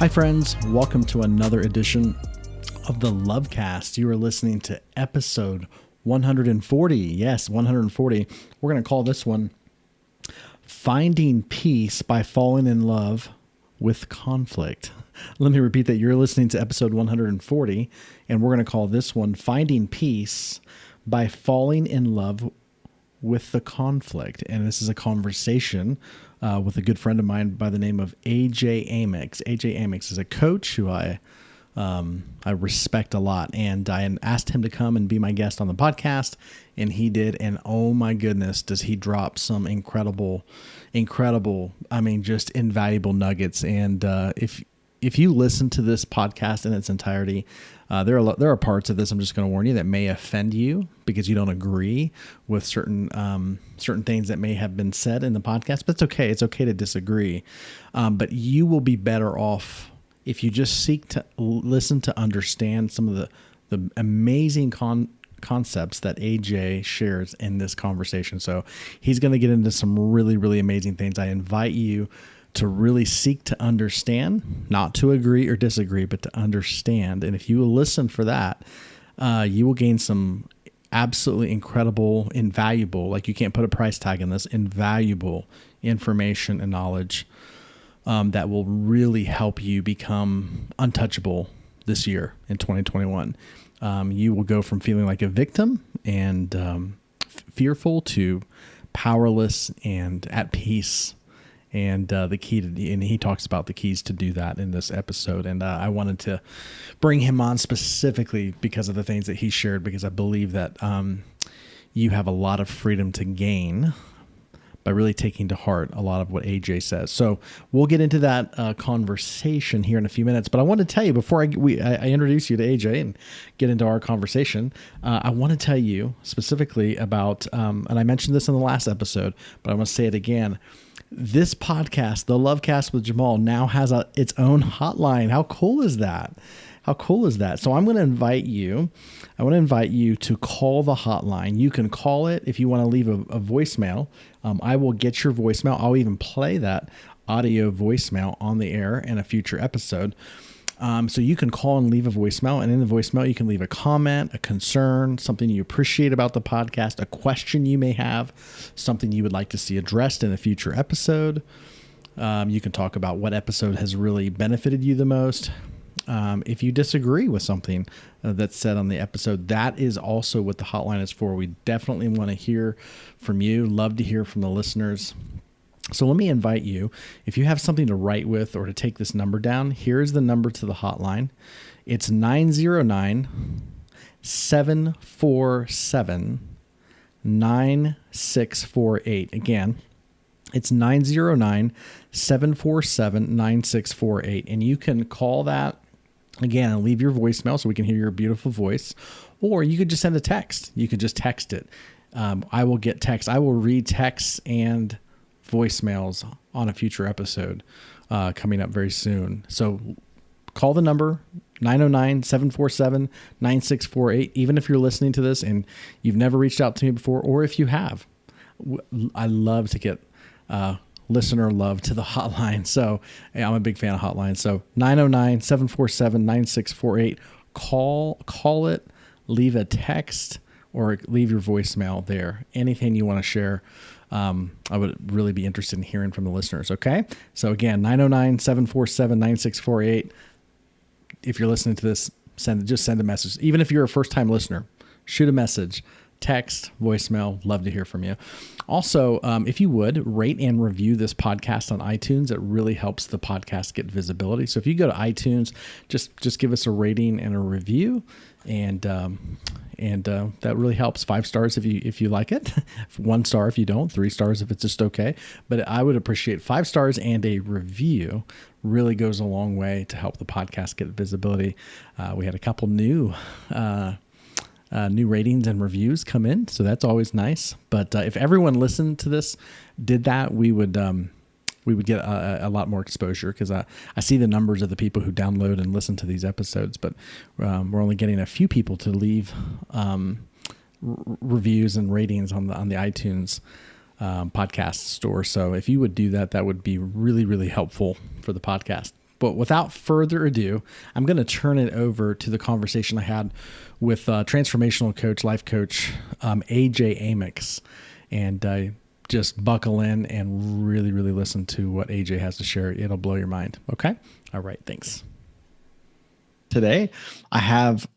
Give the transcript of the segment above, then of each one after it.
Hi, friends. Welcome to another edition of the Lovecast. You are listening to episode 140. Yes, 140. We're going to call this one Finding Peace by Falling in Love with Conflict. Let me repeat that. You're listening to episode 140, and we're going to call this one Finding Peace by Falling in Love with the Conflict. And this is a conversation with a good friend of mine by the name of AJ Amyx. AJ Amyx is a coach who I respect a lot, and I asked him to come and be my guest on the podcast, and he did. And oh my goodness, does he drop some incredible, just invaluable nuggets. And if you listen to this podcast in its entirety, there are parts of this, I'm just going to warn you, that may offend you because you don't agree with certain things that may have been said in the podcast. But it's okay. It's okay to disagree. But you will be better off if you just seek to listen to understand some of the amazing concepts that AJ shares in this conversation. So he's going to get into some really, really amazing things. I invite you to really seek to understand, not to agree or disagree, but to understand. And if you will listen for that, you will gain some absolutely incredible, invaluable, like you can't put a price tag on this, invaluable information and knowledge that will really help you become untouchable this year in 2021. You will go from feeling like a victim and fearful to powerless and at peace. And and he talks about the keys to do that in this episode. And I wanted to bring him on specifically because of the things that he shared, because I believe that you have a lot of freedom to gain by really taking to heart a lot of what AJ says. So we'll get into that conversation here in a few minutes. But I want to tell you, before I introduce you to AJ and get into our conversation, I want to tell you specifically about, and I mentioned this in the last episode, but I want to say it again. This podcast, the Lovecast with Jamal, now has its own hotline. How cool is that? How cool is that? So I want to invite you to call the hotline. You can call it if you want to leave a voicemail. I will get your voicemail. I'll even play that audio voicemail on the air in a future episode. So you can call and leave a voicemail, and in the voicemail, you can leave a comment, a concern, something you appreciate about the podcast, a question you may have, something you would like to see addressed in a future episode. You can talk about what episode has really benefited you the most. If you disagree with something that's said on the episode, that is also what the hotline is for. We definitely want to hear from you. Love to hear from the listeners. So let me invite you, if you have something to write with or to take this number down, here's the number to the hotline. It's 909-747-9648. Again, it's 909-747-9648. And you can call that again and leave your voicemail so we can hear your beautiful voice, or you could just send a text. You could just text it. I will get text. I will read texts and voicemails on a future episode coming up very soon. So call the number 909-747-9648. Even if you're listening to this and you've never reached out to me before, or if you have, I love to get listener love to the hotline. So I'm a big fan of hotlines. So 909-747-9648. Call it, leave a text, or leave your voicemail there. Anything you want to share. I would really be interested in hearing from the listeners. Okay. So again, 909-747-9648. If you're listening to this, send a message. Even if you're a first time listener, shoot a message, text, voicemail. Love to hear from you. Also, if you would rate and review this podcast on iTunes, it really helps the podcast get visibility. So if you go to iTunes, just give us a rating and a review, and that really helps. 5 stars if you like it, 1 star if you don't, 3 stars if it's just okay. But I would appreciate 5 stars and a review. Really goes a long way to help the podcast get visibility. We had a couple new ratings and reviews come in, so that's always nice. But if everyone listened to this, did that, we would get a lot more exposure, because I see the numbers of the people who download and listen to these episodes, but we're only getting a few people to leave reviews and ratings on the iTunes podcast store. So if you would do that, that would be really, really helpful for the podcast. But without further ado, I'm going to turn it over to the conversation I had with transformational coach, life coach, AJ Amyx. And just buckle in and really, really listen to what AJ has to share. It'll blow your mind. Okay? All right. Thanks. Today, I have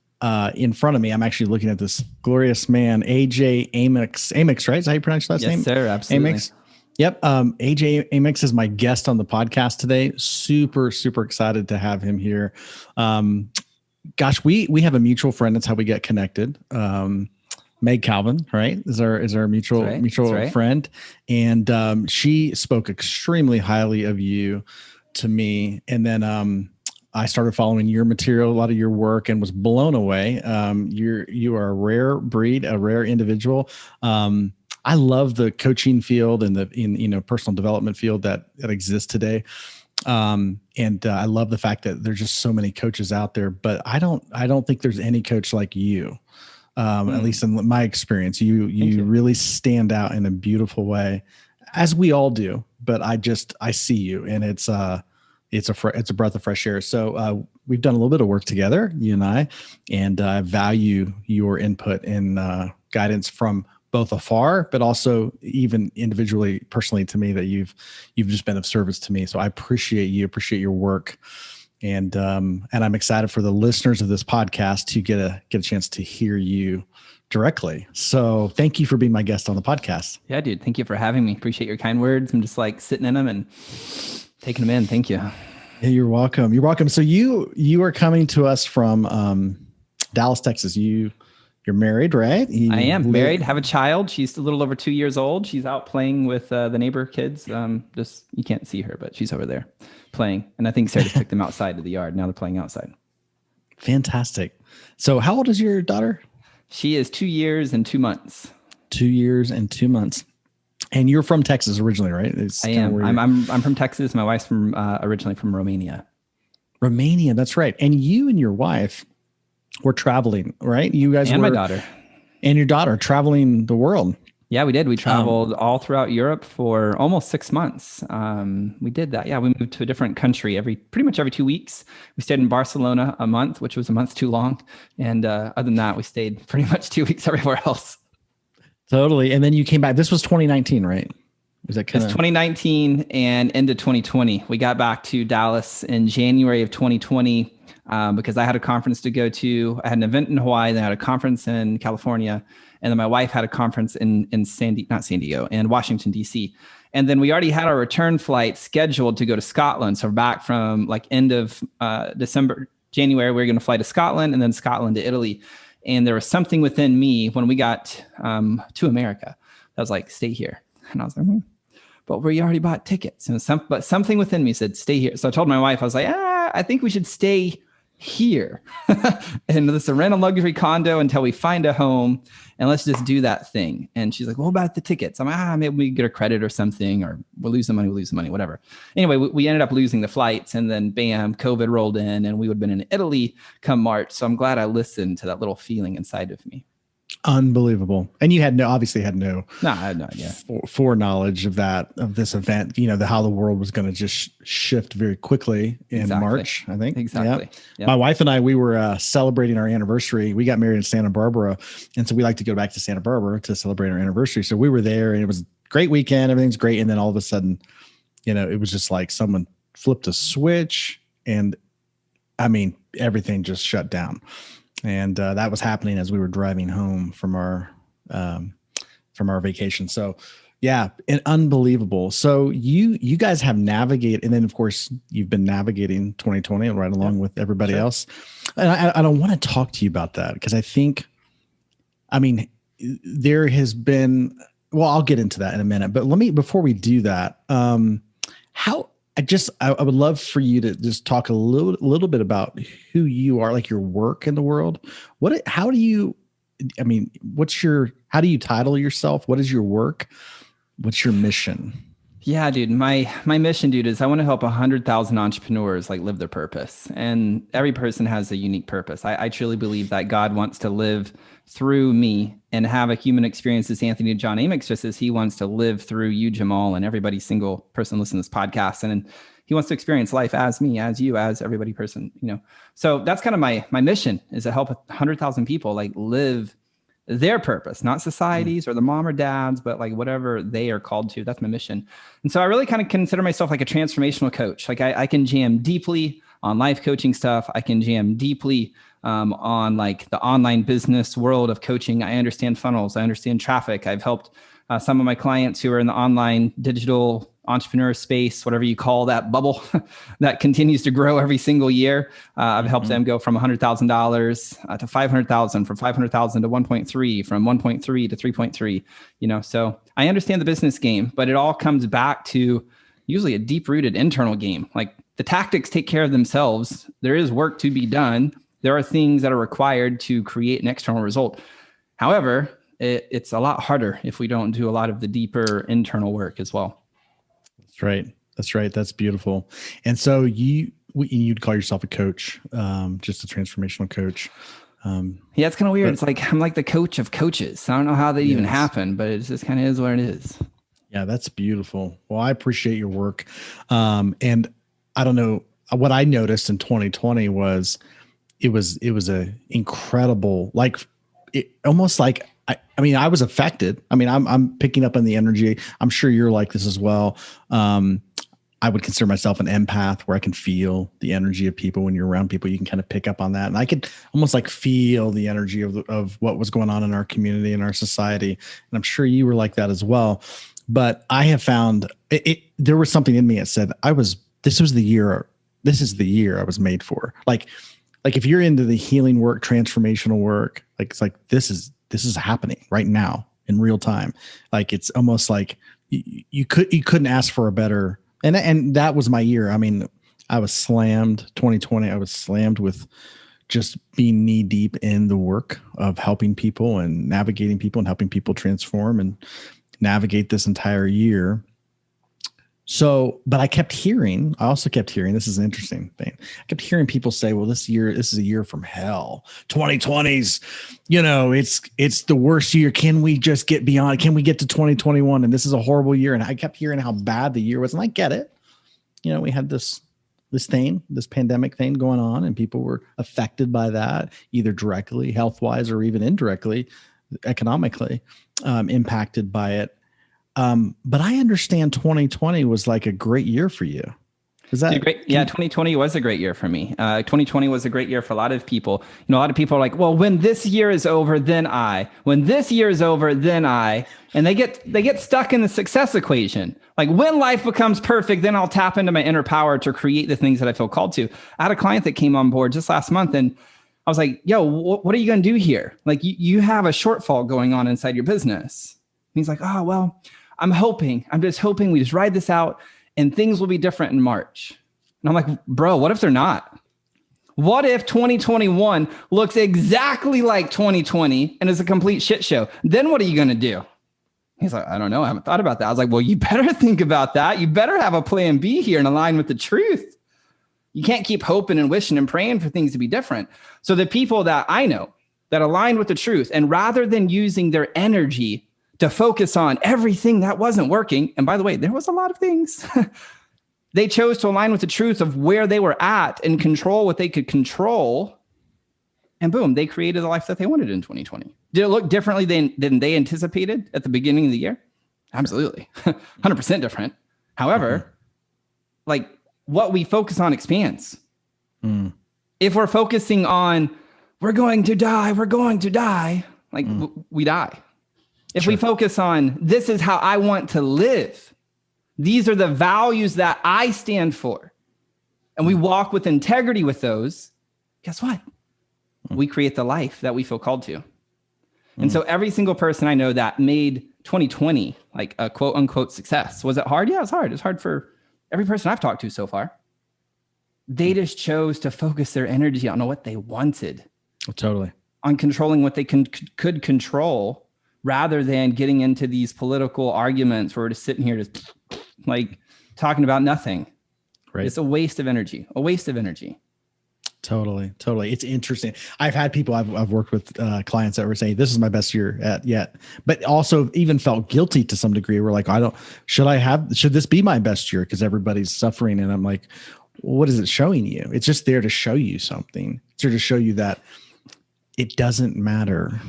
in front of me, I'm actually looking at this glorious man, AJ Amyx. Amyx, right? Is that how you pronounce your last name? Yes, sir. Absolutely. Amyx. Yep. AJ Amyx is my guest on the podcast today. Super, super excited to have him here. Gosh, we have a mutual friend. That's how we get connected. Meg Calvin, right? Is our mutual friend. And she spoke extremely highly of you to me. And then I started following your material, a lot of your work, and was blown away. You are a rare breed, a rare individual. I love the coaching field and the personal development field that exists today. And I love the fact that there's just so many coaches out there, but I don't think there's any coach like you. At least in my experience, you really stand out in a beautiful way, as we all do, but I see you, and it's a breath of fresh air. So, we've done a little bit of work together, you and I value your input and, guidance from both afar, but also even individually, personally to me, that you've just been of service to me. So I appreciate your work. And I'm excited for the listeners of this podcast to get a chance to hear you directly. So thank you for being my guest on the podcast. Yeah, dude. Thank you for having me. Appreciate your kind words. I'm just like sitting in them and taking them in. Thank you. Yeah, you're welcome. You're welcome. So you are coming to us from Dallas, Texas. You're married, right? I am married, have a child. She's a little over 2 years old. She's out playing with the neighbor kids. Just you can't see her, but she's over there playing. And I think Sarah just took them outside of the yard. Now they're playing outside. Fantastic. So how old is your daughter? She is 2 years and 2 months. 2 years and 2 months. And you're from Texas originally, right? I am. I'm from Texas. My wife's from originally from Romania. Romania, that's right. And you and your wife were traveling, right? You guys and my daughter. And your daughter traveling the world. Yeah, we did. We traveled all throughout Europe for almost 6 months. We did that. Yeah, we moved to a different country pretty much every 2 weeks. We stayed in Barcelona a month, which was a month too long. And other than that, we stayed pretty much 2 weeks everywhere else. Totally. And then you came back. This was 2019, right? Was that It's 2019 and into 2020. We got back to Dallas in January of 2020 because I had a conference to go to. I had an event in Hawaii, then I had a conference in California, and then my wife had a conference in Washington, D.C. And then we already had our return flight scheduled to go to Scotland. So we're back from like end of January, we were going to fly to Scotland and then Scotland to Italy. And there was something within me when we got to America that was like, stay here. And I was like, but we already bought tickets. And but something within me said, stay here. So I told my wife, I was like, I think we should stay here. And this is a rental luxury condo until we find a home, and let's just do that thing. And she's like, well, what about the tickets? I'm like, maybe we get a credit or something, or we'll lose the money, whatever. Anyway, we ended up losing the flights, and then bam, COVID rolled in, and we would have been in Italy come March. So I'm glad I listened to that little feeling inside of me. Unbelievable. And you obviously had no I had no idea. Foreknowledge of this event, how the world was going to just shift very quickly in March, I think. Exactly. Yep. My wife and I, we were celebrating our anniversary. We got married in Santa Barbara. And so we like to go back to Santa Barbara to celebrate our anniversary. So we were there, and it was a great weekend. Everything's great. And then all of a sudden, it was just like someone flipped a switch, and everything just shut down. And that was happening as we were driving home from our vacation. So, yeah, and unbelievable. So you guys have navigated, and then of course you've been navigating 2020 right along with everybody else. And I don't want to talk to you about that because there has been. Well, I'll get into that in a minute. But before we do that, I would love for you to just talk a little bit about who you are, like your work in the world. How do you title yourself? What is your work? What's your mission? Yeah, dude. My mission, dude, is I want to help 100,000 entrepreneurs like live their purpose. And every person has a unique purpose. I truly believe that God wants to live through me and have a human experience as Anthony John Amyx, just as he wants to live through you, Jamal, and every single person listening to this podcast. And he wants to experience life as me, as you, as everybody person, So that's kind of my mission, is to help 100,000 people like live their purpose, not society's or the mom or dad's, but like whatever they are called to. That's my mission. And so I really kind of consider myself like a transformational coach. Like I can jam deeply on life coaching stuff. I can jam deeply on like the online business world of coaching. I understand funnels. I understand traffic. I've helped some of my clients who are in the online digital entrepreneur space, whatever you call that bubble that continues to grow every single year. I've helped them go from $100,000 to 500,000, from 500,000 to 1.3, from 1.3 to 3.3, so I understand the business game, but it all comes back to usually a deep rooted internal game. Like the tactics take care of themselves. There is work to be done. There are things that are required to create an external result. However, it's a lot harder if we don't do a lot of the deeper internal work as well. That's right. That's right. That's beautiful. And so you'd call yourself a coach, just a transformational coach. Yeah, it's kind of weird. It's like, I'm like the coach of coaches. I don't know how that even happened, but it just kind of is what it is. Yeah, that's beautiful. Well, I appreciate your work. And I don't know, what I noticed in 2020 was it was a incredible, like almost like, I mean, I was affected. I mean, I'm picking up on the energy. I'm sure you're like this as well. I would consider myself an empath, where I can feel the energy of people. When you're around people, you can kind of pick up on that. And I could almost like feel the energy of what was going on in our community and our society. And I'm sure you were like that as well. But I have found there was something in me that said, this is the year I was made for. Like if you're into the healing work, transformational work, like it's like, this is happening right now in real time. Like it's almost like you couldn't ask for a better, and that was my year. I mean, I was slammed 2020. I was slammed with just being knee deep in the work of helping people and navigating people and helping people transform and navigate this entire year. So, but I also kept hearing, this is an interesting thing. I kept hearing people say, well, this is a year from hell. 2020's, it's the worst year. Can we just get beyond? Can we get to 2021? And this is a horrible year. And I kept hearing how bad the year was. And I get it. We had this pandemic thing going on, and people were affected by that, either directly, health-wise, or even indirectly, economically, impacted by it. But I understand 2020 was like a great year for you. Is that great? Yeah, 2020 was a great year for me. 2020 was a great year for a lot of people. A lot of people are like, well, when this year is over, then when this year is over, then and they get stuck in the success equation. Like, when life becomes perfect, then I'll tap into my inner power to create the things that I feel called to. I had a client that came on board just last month, and I was like, yo, what are you going to do here? Like, you have a shortfall going on inside your business. And he's like, oh, well, I'm just hoping we just ride this out and things will be different in March. And I'm like, bro, what if they're not? What if 2021 looks exactly like 2020 and is a complete shit show? Then what are you going to do? He's like, I don't know. I haven't thought about that. I was like, well, you better think about that. You better have a plan B here and align with the truth. You can't keep hoping and wishing and praying for things to be different. So the people that I know that align with the truth, and rather than using their energy to focus on everything that wasn't working, and by the way, there was a lot of things, they chose to align with the truth of where they were at and control what they could control. And boom, they created the life that they wanted in 2020. Did it look differently than they anticipated at the beginning of the year? Absolutely. 100% different. However, like, what we focus on expands. If we're focusing on, we're going to die, like we die. If we focus on, this is how I want to live, these are the values that I stand for, and we walk with integrity with those, guess what? We create the life that we feel called to. And so every single person I know that made 2020 like a quote unquote success. Was it hard? Yeah, it was hard. It's hard for every person I've talked to so far. They just chose to focus their energy on what they wanted. Oh, totally. On controlling what they could control, rather than getting into these political arguments where we're just sitting here just like talking about nothing. Right. It's a waste of energy, Totally. It's interesting. I've had people I've worked with clients that were saying, this is my best year yet, but also even felt guilty to some degree. We're like, should this be my best year? Because everybody's suffering. And I'm like, well, what is it showing you? It's just there to show you something. It's there to show you that it doesn't matter.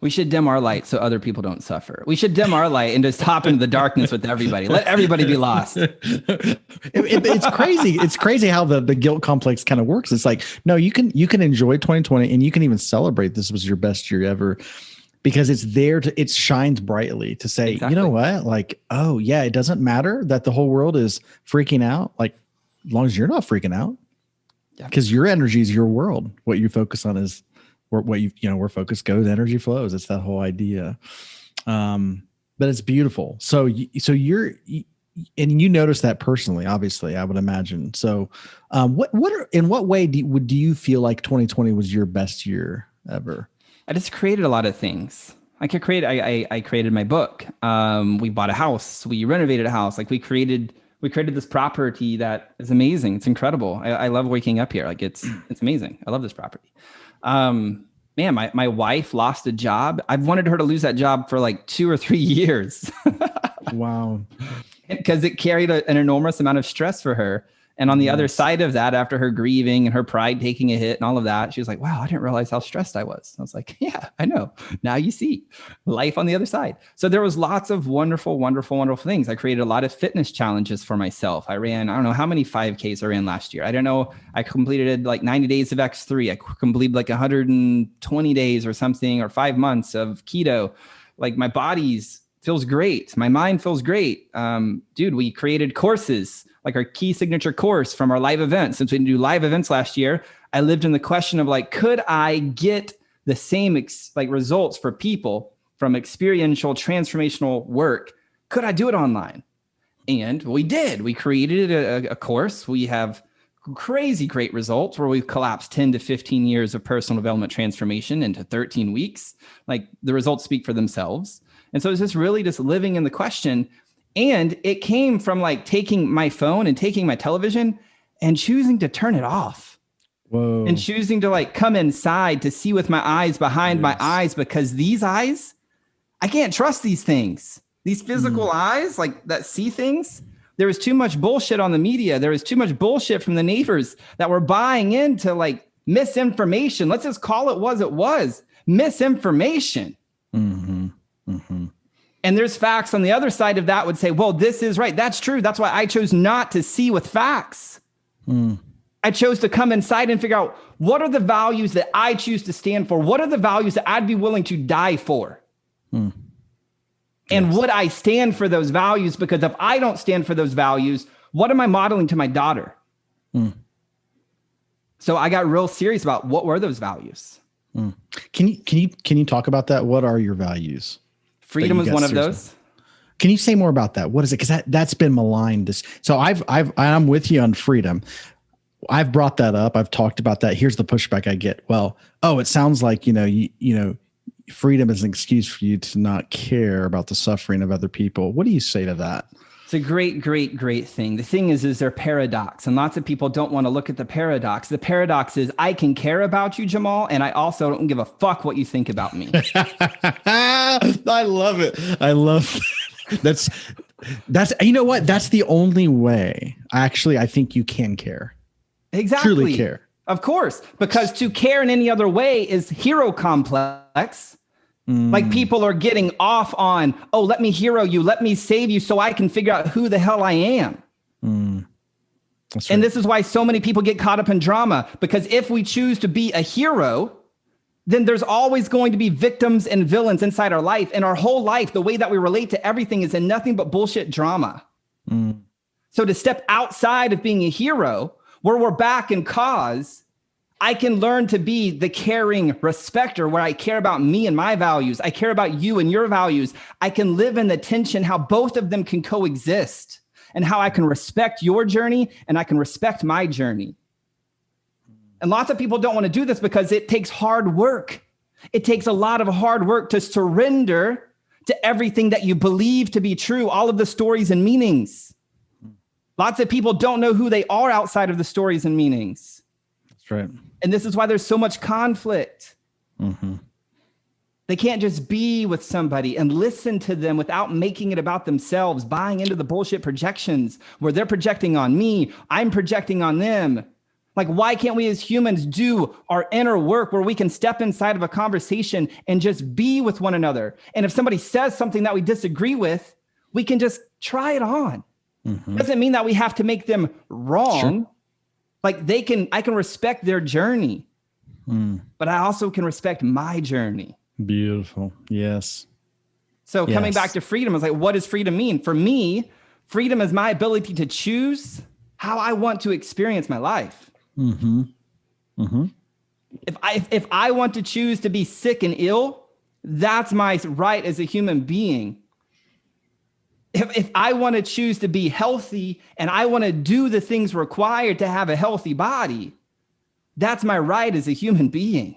We should dim our light so other people don't suffer. We should dim our light and just hop into the darkness with everybody. Let everybody be lost. It's crazy. It's crazy how the guilt complex kind of works. It's like, no, you can enjoy 2020 and you can even celebrate this was your best year ever, because it's there it shines brightly to say, exactly. You know what? Like, oh yeah, it doesn't matter that the whole world is freaking out. Like, as long as you're not freaking out, because your energy is your world. What you focus on is where focus goes, energy flows. It's that whole idea. But it's beautiful. So you're, and you notice that personally, obviously, I would imagine. So, in what way do you feel like 2020 was your best year ever? I just created a lot of things. I created my book. We bought a house. We renovated a house. Like we created this property that is amazing. It's incredible. I love waking up here. Like it's amazing. I love this property. Man, my wife lost a job. I've wanted her to lose that job for like 2 or 3 years. Wow. Because it carried an enormous amount of stress for her. And on the other side of that, after her grieving and her pride taking a hit and all of that, she was like, wow, I didn't realize how stressed I was. I was like, yeah, I know. Now you see life on the other side. So there was lots of wonderful, wonderful, wonderful things. I created a lot of fitness challenges for myself. I don't know how many 5Ks I ran last year. I don't know. I completed like 90 days of X3. I completed like 120 days or something, or 5 months of keto. Like my body's feels great. My mind feels great. Dude, we created courses, like our key signature course from our live events. Since we didn't do live events last year, I lived in the question of like, could I get the same results for people from experiential transformational work? Could I do it online? And we did. We created a course. We have crazy great results where we've collapsed 10 to 15 years of personal development transformation into 13 weeks. Like the results speak for themselves. And so it's just really just living in the question. And it came from like taking my phone and taking my television and choosing to turn it off. Whoa. And choosing to like come inside to see with my eyes behind my eyes, because these eyes, I can't trust these things. These physical eyes like that see things. There was too much bullshit on the media. There was too much bullshit from the neighbors that were buying into like misinformation. Let's just call it what it was, misinformation. Mm-hmm. Mm-hmm. And there's facts on the other side of that would say, well, this is right. That's true. That's why I chose not to see with facts. I chose to come inside and figure out what are the values that I choose to stand for? What are the values that I'd be willing to die for? And would I stand for those values? Because if I don't stand for those values, what am I modeling to my daughter? So I got real serious about what were those values. Can you talk about that? What are your values? Freedom is one of those. Can you say more about that? What is it? Because that's been maligned. So I'm with you on freedom. I've brought that up. I've talked about that. Here's the pushback I get. Well, it sounds like, freedom is an excuse for you to not care about the suffering of other people. What do you say to that? It's a great, great, great thing. The thing is there paradox, and lots of people don't want to look at the paradox. The paradox is I can care about you, Jamal, and I also don't give a fuck what you think about me. I love it. I love that's you know what? That's the only way. I think you can care. Exactly. Truly care. Of course, because to care in any other way is hero complex. Like people are getting off on, oh, let me hero you, let me save you so I can figure out who the hell I am. That's right. And this is why so many people get caught up in drama, because if we choose to be a hero, then there's always going to be victims and villains inside our life. And our whole life, the way that we relate to everything is in nothing but bullshit drama. So to step outside of being a hero, where we're back in cause, I can learn to be the caring respecter where I care about me and my values. I care about you and your values. I can live in the tension, how both of them can coexist, and how I can respect your journey and I can respect my journey. And lots of people don't want to do this because it takes hard work. It takes a lot of hard work to surrender to everything that you believe to be true, all of the stories and meanings. Lots of people don't know who they are outside of the stories and meanings. That's right. And this is why there's so much conflict. Mm-hmm. They can't just be with somebody and listen to them without making it about themselves, buying into the bullshit projections where they're projecting on me, I'm projecting on them. Like, why can't we as humans do our inner work where we can step inside of a conversation and just be with one another? And if somebody says something that we disagree with, we can just try it on. Mm-hmm. Doesn't mean that we have to make them wrong. Sure. Like I can respect their journey, but I also can respect my journey. Beautiful. Yes. So coming back to freedom, I was like, what does freedom mean? For me, freedom is my ability to choose how I want to experience my life. Mm-hmm. Mm-hmm. If I want to choose to be sick and ill, that's my right as a human being. If I want to choose to be healthy and I want to do the things required to have a healthy body, that's my right as a human being.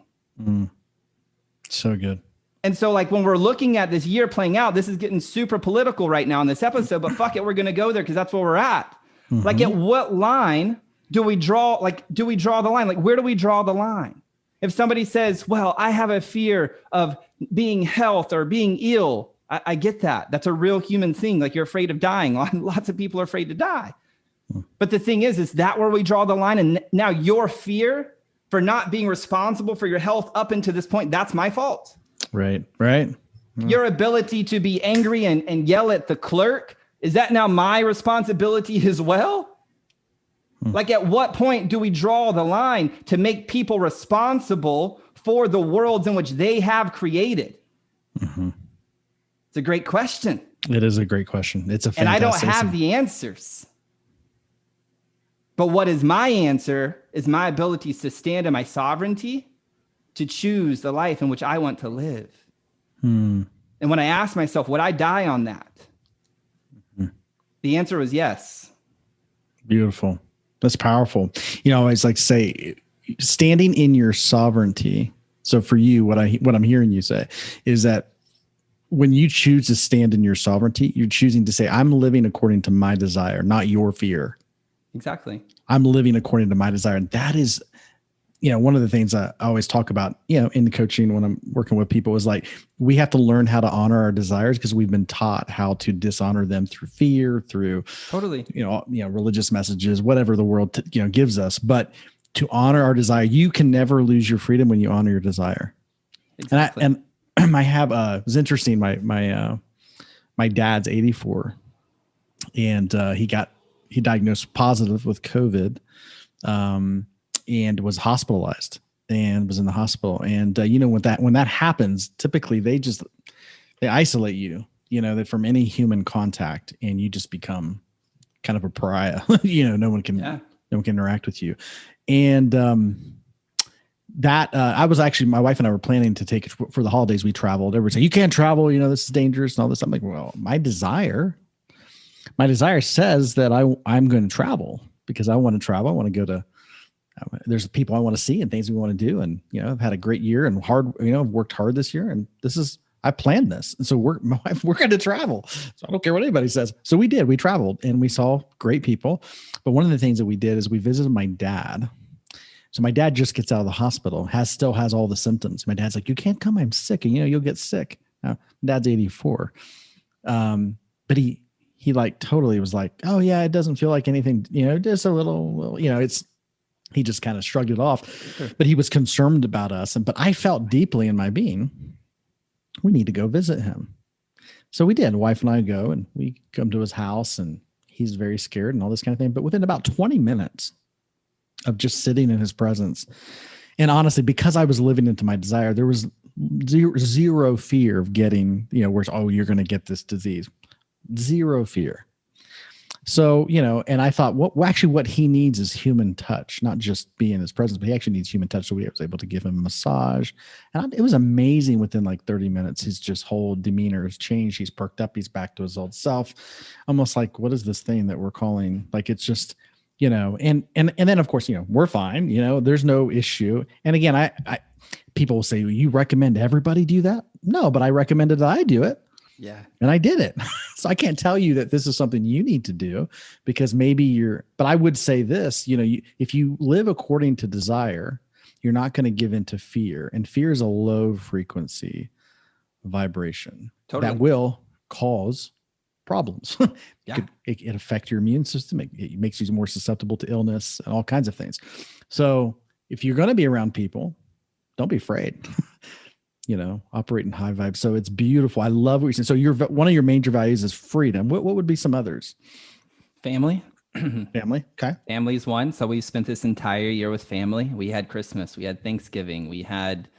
So good. And so like when we're looking at this year playing out, this is getting super political right now in this episode, but fuck it, we're going to go there because that's where we're at. Mm-hmm. Like at what line do we draw the line? Like where do we draw the line? If somebody says, well, I have a fear of being health or being ill, I get that. That's a real human thing. Like you're afraid of dying. Lots of people are afraid to die. But the thing is that where we draw the line? And now your fear for not being responsible for your health up until this point, that's my fault. Right. Your ability to be angry and yell at the clerk, is that now my responsibility as well? Like at what point do we draw the line to make people responsible for the worlds in which they have created? Mm-hmm. It's a great question. It is a great question. It's a fantastic. And I don't have the answers. But what is my answer is my ability to stand in my sovereignty to choose the life in which I want to live. And when I asked myself, would I die on that? The answer was yes. Beautiful. That's powerful. You know, I always like to say, standing in your sovereignty. So for you, what I'm hearing you say is that when you choose to stand in your sovereignty, you're choosing to say, I'm living according to my desire, not your fear. Exactly. I'm living according to my desire. And that is, you know, one of the things I always talk about, you know, in the coaching when I'm working with people is like, we have to learn how to honor our desires because we've been taught how to dishonor them through fear, through totally, you know, religious messages, whatever the world, gives us. But to honor our desire, you can never lose your freedom when you honor your desire. Exactly. And I have, it was interesting. My dad's 84 and he diagnosed positive with COVID, and was hospitalized and was in the hospital. And, when that happens, typically they isolate you, from any human contact, and you just become kind of a pariah. No one can interact with you. And, I was actually, my wife and I were planning to take it for the holidays. We traveled. Everybody said, you can't travel, this is dangerous and all this. I'm like, well, my desire says that I'm going to travel because I want to travel. I want to go to, there's people I want to see and things we want to do. And, I've had a great year and I've worked hard this year, and I planned this. And so we're going to travel. So I don't care what anybody says. So we did, we traveled and we saw great people. But one of the things that we did is we visited my dad. So my dad just gets out of the hospital, still has all the symptoms. My dad's like, you can't come, I'm sick. And, you'll get sick. Now, Dad's 84. But he like totally was like, oh yeah, it doesn't feel like anything, just a little, he just kind of shrugged it off, sure. But he was concerned about us. But I felt deeply in my being, we need to go visit him. So we did. Wife and I go, and we come to his house, and he's very scared and all this kind of thing. But within about 20 minutes of just sitting in his presence, and honestly, because I was living into my desire, there was zero fear of getting, you're going to get this disease. Zero fear. So, and I thought, what he needs is human touch, not just be in his presence, but he actually needs human touch. So we was able to give him a massage, and it was amazing. Within like 30 minutes, his just whole demeanor has changed. He's perked up. He's back to his old self. Almost like, what is this thing that we're calling? Like, it's just, and then of course, we're fine, there's no issue. And again, I people will say, you recommend everybody do that? No, but I recommended that I do it. Yeah. And I did it. So I can't tell you that this is something you need to do because but I would say this, if you live according to desire, you're not going to give into fear. And fear is a low frequency vibration Totally. that will cause problems. Yeah. It can affect your immune system. It makes you more susceptible to illness and all kinds of things. So if you're going to be around people, don't be afraid. Operate in high vibes. So it's beautiful. I love what you're saying. So one of your major values is freedom. What would be some others? Family. Family. Okay. Family's one. So we spent this entire year with family. We had Christmas, we had Thanksgiving, we had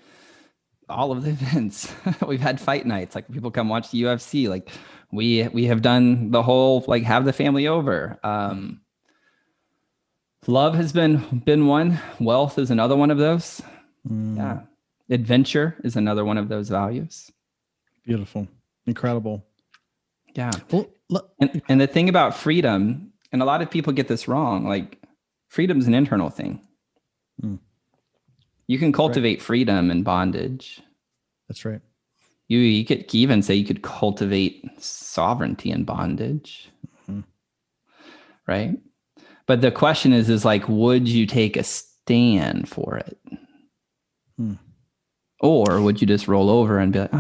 all of the events. We've had fight nights. Like people come watch the UFC. Like we have done the whole, like have the family over. Love has been one. Wealth is another one of those. Yeah. Adventure is another one of those values. Beautiful. Incredible. Yeah. Well, and the thing about freedom, and a lot of people get this wrong, like freedom's an internal thing. You can cultivate freedom in bondage. That's right. You could even say you could cultivate sovereignty in bondage. Right? But the question is like, would you take a stand for it? Or would you just roll over and be like,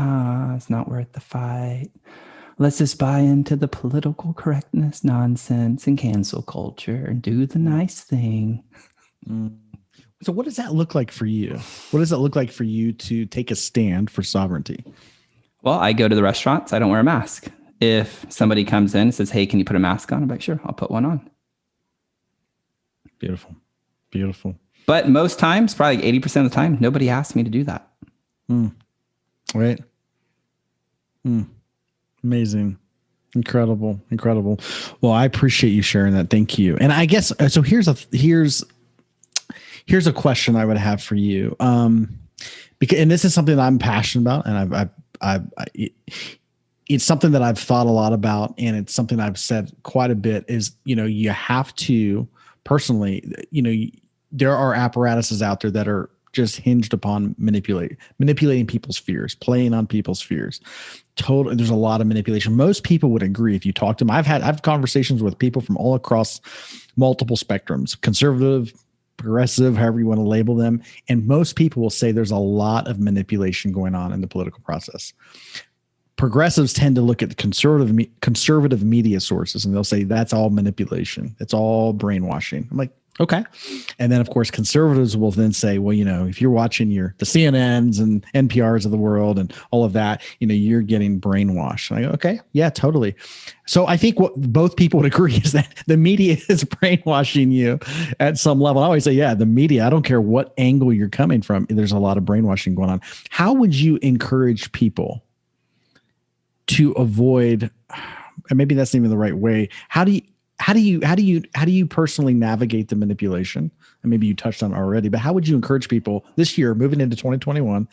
it's not worth the fight. Let's just buy into the political correctness nonsense and cancel culture and do the nice thing. So what does that look like for you? What does it look like for you to take a stand for sovereignty? Well, I go to the restaurants. I don't wear a mask. If somebody comes in and says, hey, can you put a mask on? I'm like, sure, I'll put one on. Beautiful. Beautiful. But most times, probably 80% of the time, nobody asks me to do that. Right. Amazing. Incredible. Well, I appreciate you sharing that. Thank you. And I guess, so here's a question I would have for you. Because, and this is something that I'm passionate about, and it's something that I've thought a lot about, and it's something I've said quite a bit is, you have to personally, there are apparatuses out there that are just hinged upon manipulating people's fears, playing on people's fears. There's a lot of manipulation. Most people would agree if you talk to them. I've conversations with people from all across multiple spectrums, conservative, progressive, however you want to label them. And most people will say there's a lot of manipulation going on in the political process. Progressives tend to look at the conservative media sources, and they'll say that's all manipulation. It's all brainwashing. I'm like, okay. And then of course, conservatives will then say, well, if you're watching the CNNs and NPRs of the world and all of that, you're getting brainwashed. And I go, okay, yeah, totally. So I think what both people would agree is that the media is brainwashing you at some level. I always say, yeah, the media, I don't care what angle you're coming from. There's a lot of brainwashing going on. How would you encourage people to avoid, and maybe that's not even the right way. How do you personally navigate the manipulation? And maybe you touched on it already, but how would you encourage people this year, moving into 2021?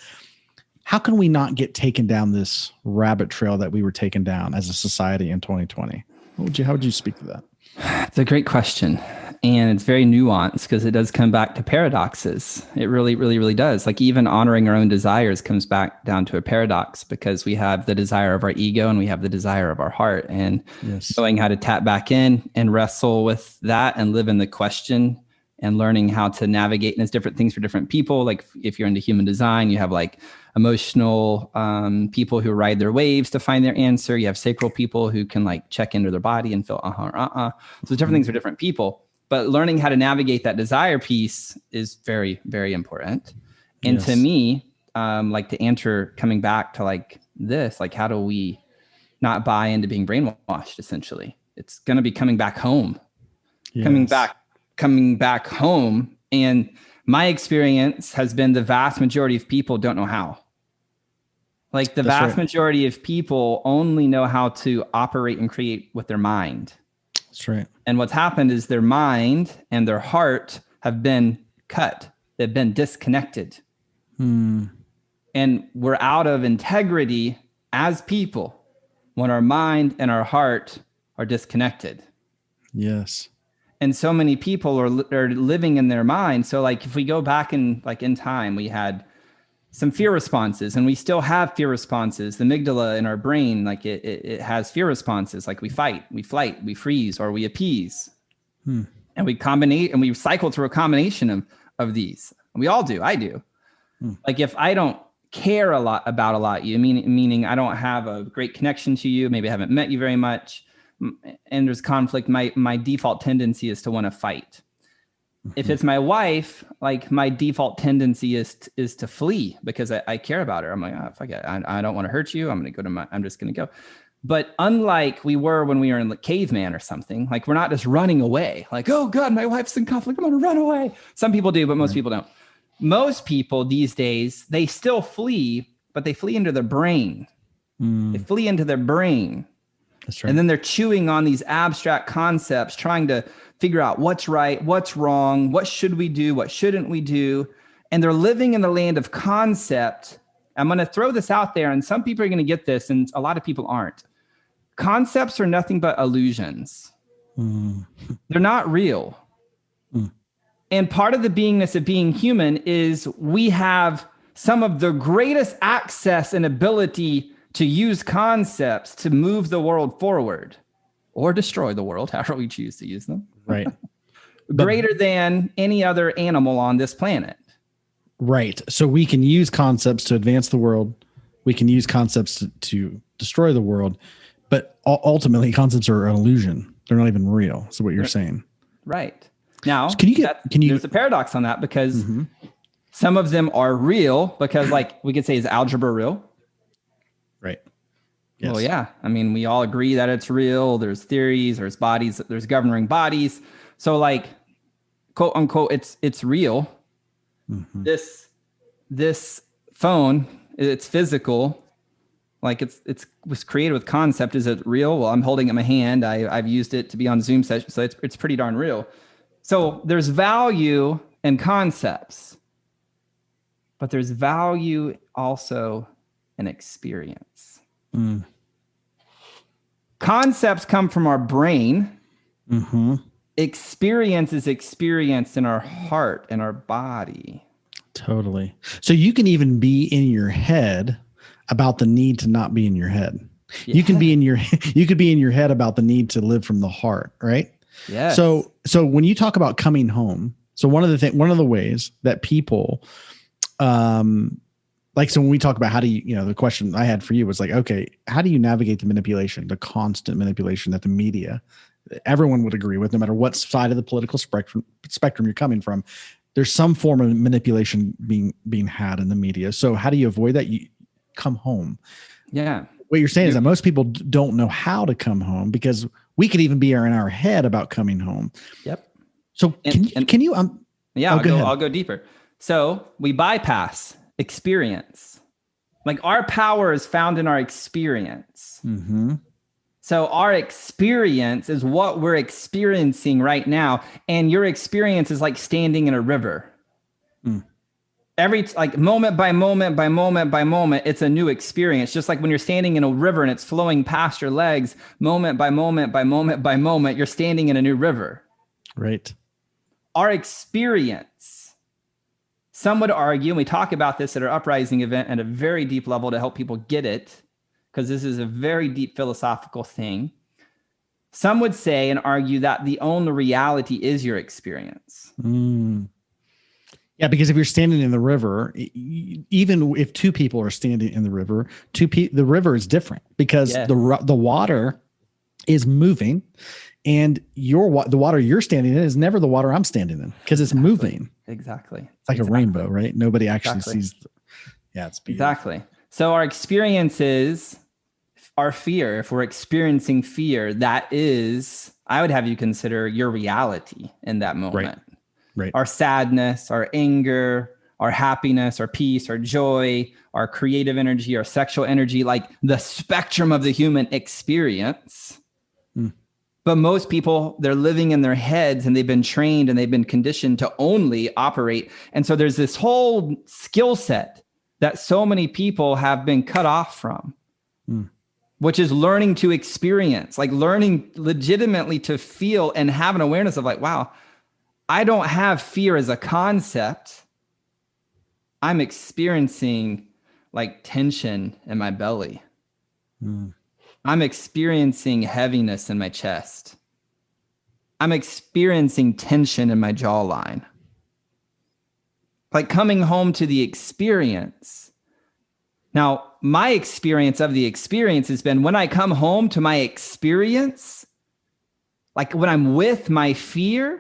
How can we not get taken down this rabbit trail that we were taken down as a society in 2020? How would you speak to that? It's a great question. And it's very nuanced because it does come back to paradoxes. It really, really, really does. Like even honoring our own desires comes back down to a paradox because we have the desire of our ego and we have the desire of our heart. And knowing how to tap back in and wrestle with that and live in the question and learning how to navigate. And it's different things for different people. Like if you're into human design, you have like emotional people who ride their waves to find their answer. You have sacral people who can like check into their body and feel So different things for different people. But learning how to navigate that desire piece is very, very important. And to me, like to answer, coming back to like this, like how do we not buy into being brainwashed? Essentially, it's going to be coming back home, coming back home. And my experience has been the vast majority of people don't know how. Like the vast majority of people only know how to operate and create with their mind. That's right. And what's happened is their mind and their heart have been cut. They've been disconnected. And we're out of integrity as people when our mind and our heart are disconnected. Yes. And so many people are living in their mind. So like if we go back in time, we had some fear responses, and we still have fear responses. The amygdala in our brain, like it has fear responses, like we fight, we flight, we freeze, or we appease. And we combine, and we cycle through a combination of these. We all do. I do. Like if I don't care about you, meaning I don't have a great connection to you, maybe I haven't met you very much, and there's conflict, my default tendency is to want to fight. If it's my wife, like my default tendency is to flee because I care about her. I'm like, oh, fuck it. I don't want to hurt you. I'm just going to go. But unlike we were when we were in the caveman or something, like we're not just running away. Like, oh God, my wife's in conflict, I'm going to run away. Some people do, but most people don't. Most people these days, they still flee, but they flee into their brain. They flee into their brain. That's right. And then they're chewing on these abstract concepts, trying to figure out what's right, what's wrong, what should we do, what shouldn't we do. And they're living in the land of concept. I'm going to throw this out there, and some people are going to get this, and a lot of people aren't. Concepts are nothing but illusions. They're not real. And part of the beingness of being human is we have some of the greatest access and ability to use concepts to move the world forward or destroy the world, however we choose to use them. Right. Greater than any other animal on this planet. Right. So we can use concepts to advance the world. We can use concepts to destroy the world. But ultimately, concepts are an illusion. They're not even real. So what you're saying. Right. Now, so there's a paradox on that because some of them are real because, like, we could say, is algebra real? Right. Yes. Well, yeah. I mean, we all agree that it's real. There's theories, there's bodies, there's governing bodies. So, like, quote unquote, it's real. This phone, it's physical. Like it was created with concept. Is it real? Well, I'm holding it in my hand. I've used it to be on Zoom session, so it's pretty darn real. So there's value in concepts, but there's value also in experience. Concepts come from our brain. Experience is experienced in our heart and our body. Totally. So you can even be in your head about the need to not be in your head. Yeah. You could be in your head about the need to live from the heart, right? Yeah. So when you talk about coming home, so one of the ways that people, like, so when we talk about how do you, the question I had for you was like, okay, how do you navigate the manipulation, the constant manipulation that the media, everyone would agree with, no matter what side of the political spectrum you're coming from, there's some form of manipulation being had in the media. So how do you avoid that? You come home. Yeah. What you're saying is that most people don't know how to come home because we could even be in our head about coming home. Yep. So can you yeah, I'll go deeper. So we bypass experience. Like our power is found in our experience. So our experience is what we're experiencing right now. And your experience is like standing in a river. Every like moment by moment by moment by moment, it's a new experience. Just like when you're standing in a river and it's flowing past your legs, moment by moment by moment by moment, you're standing in a new river. Right. Our experience, some would argue, and we talk about this at our Uprising event at a very deep level to help people get it, because this is a very deep philosophical thing. Some would say and argue that the only reality is your experience. Yeah, because if you're standing in the river, even if two people are standing in the river, the river is different because the water is moving, and the water you're standing in is never the water I'm standing in because it's moving. Exactly. It's like a rainbow, right? Nobody actually sees. It's beautiful. Exactly. So our experiences, our fear, if we're experiencing fear, that is, I would have you consider your reality in that moment. Right. Our sadness, our anger, our happiness, our peace, our joy, our creative energy, our sexual energy, like the spectrum of the human experience. But most people, they're living in their heads and they've been trained and they've been conditioned to only operate. And so there's this whole skill set that so many people have been cut off from, which is learning to experience, like learning legitimately to feel and have an awareness of like, wow, I don't have fear as a concept. I'm experiencing like tension in my belly. I'm experiencing heaviness in my chest. I'm experiencing tension in my jawline. Like coming home to the experience. Now, my experience of the experience has been when I come home to my experience, like when I'm with my fear,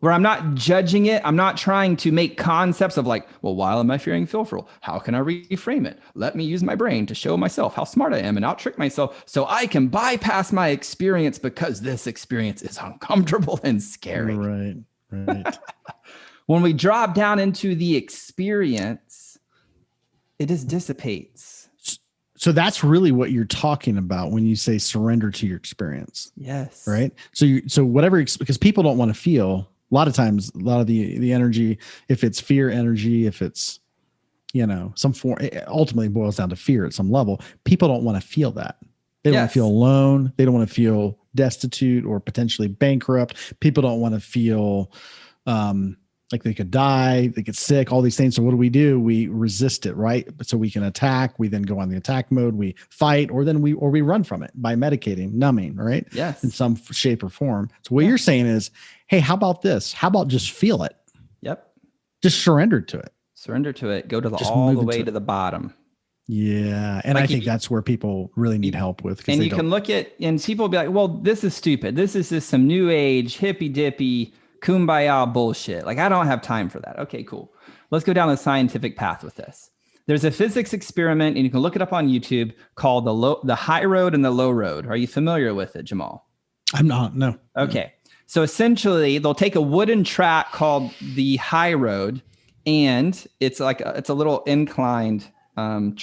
where I'm not judging it, I'm not trying to make concepts of like, well, why am I fearing fearful? How can I reframe it? Let me use my brain to show myself how smart I am and out-trick myself so I can bypass my experience because this experience is uncomfortable and scary. Right. When we drop down into the experience, it just dissipates. So that's really what you're talking about when you say surrender to your experience. Yes. Right. So whatever, because people don't want to feel. A lot of times, a lot of the energy, if it's fear energy, if it's, some form, it ultimately boils down to fear at some level. People don't want to feel that. They don't want to feel alone. They don't want to feel destitute or potentially bankrupt. People don't want to feel like they could die, they get sick, all these things. So what do? We resist it, right? So we can attack. We then go on the attack mode. We fight, or we run from it by medicating, numbing, right? Yes. In some shape or form. So what you're saying is, hey, how about this? How about just feel it? Yep. Just surrender to it. Surrender to it. Go to all the way to the bottom. Yeah. And I think that's where people really need help with. And you can look at, and people will be like, well, this is stupid. This is just some new age, hippy dippy, kumbaya bullshit. Like, I don't have time for that. Okay, cool. Let's go down the scientific path with this. There's a physics experiment, and you can look it up on YouTube, called the high road and the low road. Are you familiar with it, Jamal? I'm not, no. Okay. So essentially, they'll take a wooden track called the high road, and it's a little inclined wooden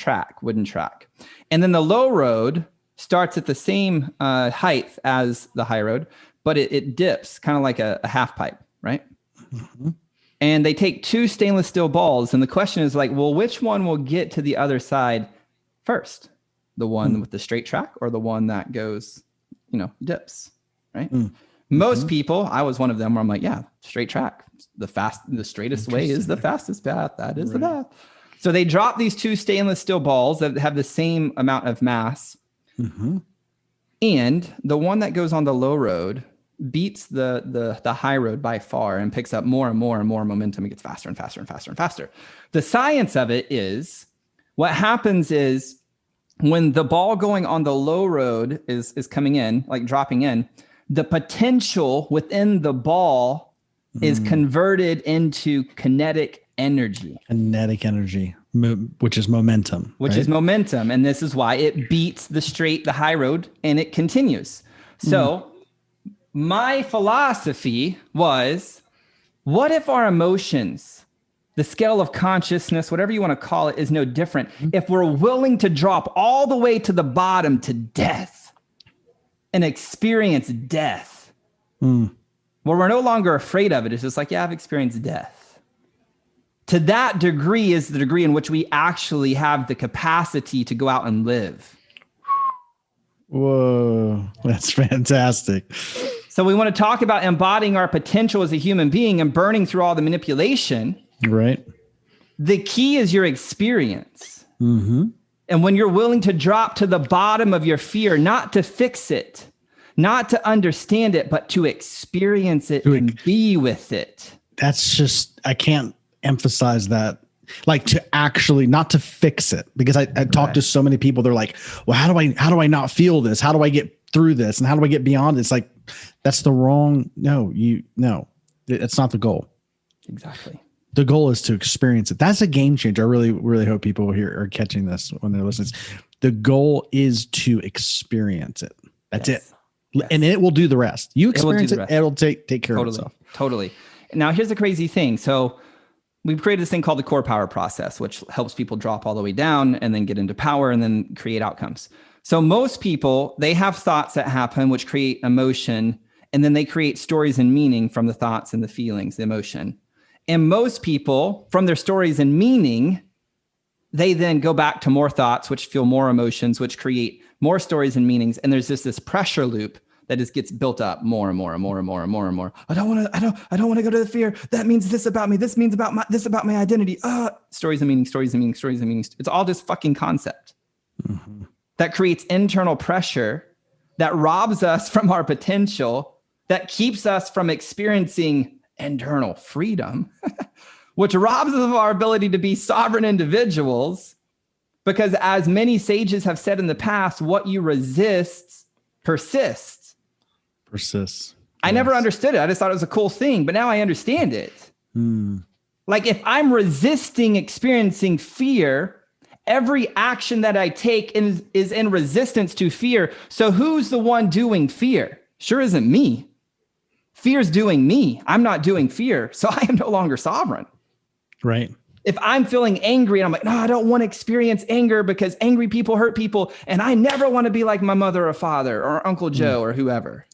track. And then the low road starts at the same height as the high road, but it dips kind of like a half pipe, right? Mm-hmm. And they take two stainless steel balls. And the question is like, well, which one will get to the other side first? The one with the straight track or the one that goes, dips, right? Most people, I was one of them where I'm like, yeah, straight track. The straightest way is the fastest path. That is the path. So they drop these two stainless steel balls that have the same amount of mass. Mm-hmm. And the one that goes on the low road beats the high road by far and picks up more and more and more momentum. It gets faster and faster and faster and faster. The science of it is what happens is when the ball going on the low road is coming in, like dropping in, the potential within the ball is converted into kinetic energy. Kinetic energy, which is momentum. Which is momentum. And this is why it beats the high road, and it continues. So my philosophy was, what if our emotions, the scale of consciousness, whatever you want to call it, is no different? If we're willing to drop all the way to the bottom to death and experience death, where we're no longer afraid of it. It's just like, yeah, I've experienced death. To that degree is the degree in which we actually have the capacity to go out and live. Whoa, that's fantastic. So we want to talk about embodying our potential as a human being and burning through all the manipulation. Right. The key is your experience. Mm-hmm. And when you're willing to drop to the bottom of your fear, not to fix it, not to understand it, but to experience it and be with it. That's just, I can't emphasize that. Like, to actually, not to fix it, because I talk to so many people. They're like, well, how do I not feel this? How do I get through this? And how do I get beyond it? It's like, that's the wrong, it's not the goal. Exactly. The goal is to experience it. That's a game changer. I really, really hope people here are catching this when they're listening. The goal is to experience it. That's it. Yes. And it will do the rest. You experience it, it'll take care of itself. Totally. Now, here's the crazy thing. So we've created this thing called the core power process, which helps people drop all the way down and then get into power and then create outcomes. So most people, they have thoughts that happen, which create emotion, and then they create stories and meaning from the thoughts and the feelings, the emotion. And most people, from their stories and meaning, they then go back to more thoughts, which feel more emotions, which create more stories and meanings. And there's just this pressure loop that just gets built up more and more and more and more and more and more. I don't want to go to the fear. That means this about me. This means this about my identity. Stories and meaning, stories and meaning, stories and meanings. It's all just fucking concept that creates internal pressure that robs us from our potential, that keeps us from experiencing internal freedom, which robs us of our ability to be sovereign individuals. Because as many sages have said in the past, what you resist persists. I never understood it. I just thought it was a cool thing, but now I understand it. Like if I'm resisting experiencing fear, every action that I take is in resistance to fear. So who's the one doing fear? Sure isn't me. Fear's doing me. I'm not doing fear. So I am no longer sovereign. Right. If I'm feeling angry and I'm like, no, I don't want to experience anger because angry people hurt people. And I never want to be like my mother or father or Uncle Joe or whoever.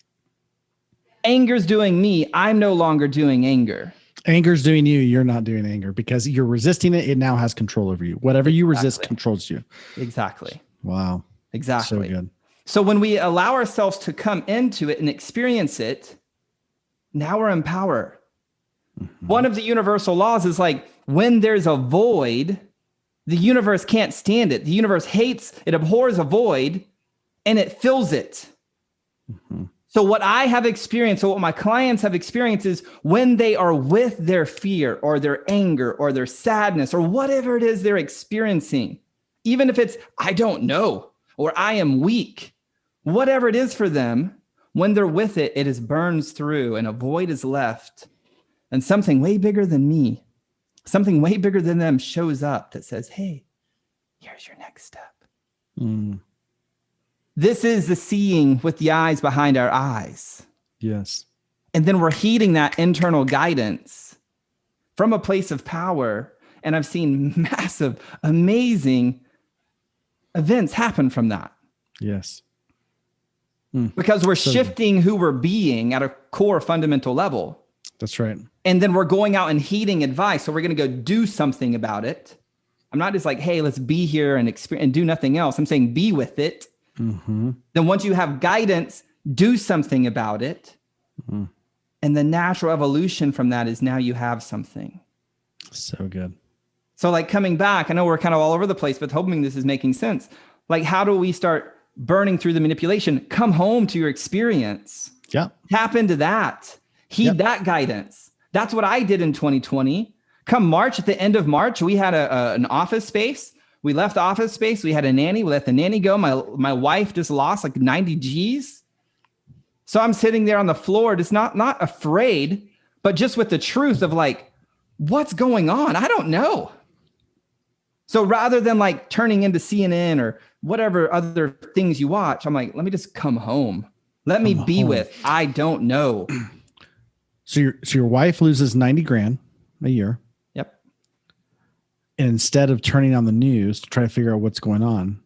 Anger's doing me. I'm no longer doing anger. Anger's doing you. You're not doing anger because you're resisting it. It now has control over you. Whatever you resist controls you. Exactly. Wow. Exactly. So good. So when we allow ourselves to come into it and experience it, now we're in power. One of the universal laws is like when there's a void, the universe can't stand it. The universe hates, it abhors a void and it fills it. So what I have experienced, or what my clients have experienced is when they are with their fear or their anger or their sadness or whatever it is they're experiencing, even if it's, I don't know, or I am weak, whatever it is for them, when they're with it, it is burns through and a void is left. And something way bigger than me, something way bigger than them shows up that says, hey, here's your next step. This is the seeing with the eyes behind our eyes. Yes. And then we're heeding that internal guidance from a place of power. And I've seen massive, amazing events happen from that. Yes. Because we're shifting who we're being at a core fundamental level. That's right. And then we're going out and heeding advice. So we're going to go do something about it. I'm not just like, hey, let's be here and experience and do nothing else. I'm saying be with it. Then once you have guidance, do something about it. And the natural evolution from that is now you have something. So good. So like coming back, I know we're kind of all over the place, but hoping this is making sense. Like, how do we start burning through the manipulation? Come home to your experience. Yeah. Tap into that. Heed that guidance. That's what I did in 2020. Come March, at the end of March, we had an office space. We left the office space. We had a nanny. We let the nanny go. My wife just lost like 90 G's. So I'm sitting there on the floor, just not afraid, but just with the truth of like, what's going on? I don't know. So rather than like turning into CNN or whatever other things you watch, I'm like, let me just come home. Let me be with, I don't know. So your wife loses 90 grand a year. Yep. And instead of turning on the news to try to figure out what's going on,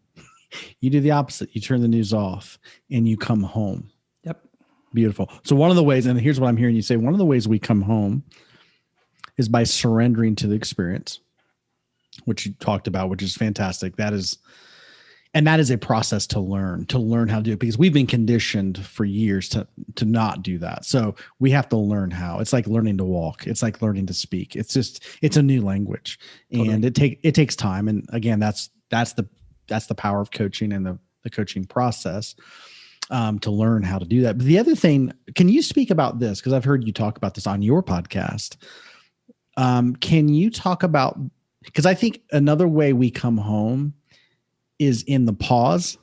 you do the opposite. You turn the news off and you come home. Yep. Beautiful. So one of the ways, and here's what I'm hearing you say, one of the ways we come home is by surrendering to the experience, which you talked about, which is fantastic. That is a process to learn how to do it, because we've been conditioned for years to not do that. So we have to learn how. It's like learning to walk. It's like learning to speak. It's a new language, and it takes time. And again, that's the power of coaching and the coaching process, to learn how to do that. But the other thing, can you speak about this? Because I've heard you talk about this on your podcast. Can you talk about, because I think another way we come home is in the pause.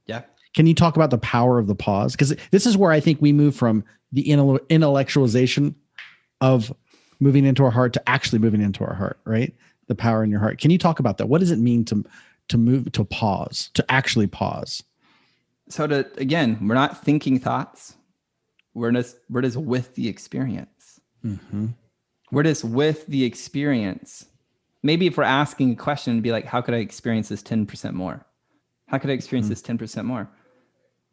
Yeah. Can you talk about the power of the pause? Because this is where I think we move from the intellectualization of moving into our heart to actually moving into our heart, right? The power in your heart. Can you talk about that? What does it mean to move, to pause, to actually pause? So again, we're not thinking thoughts. We're just with the experience. We're just with the experience. Maybe if we're asking a question, it'd be like, how could I experience this 10% more? How could I experience this 10% more?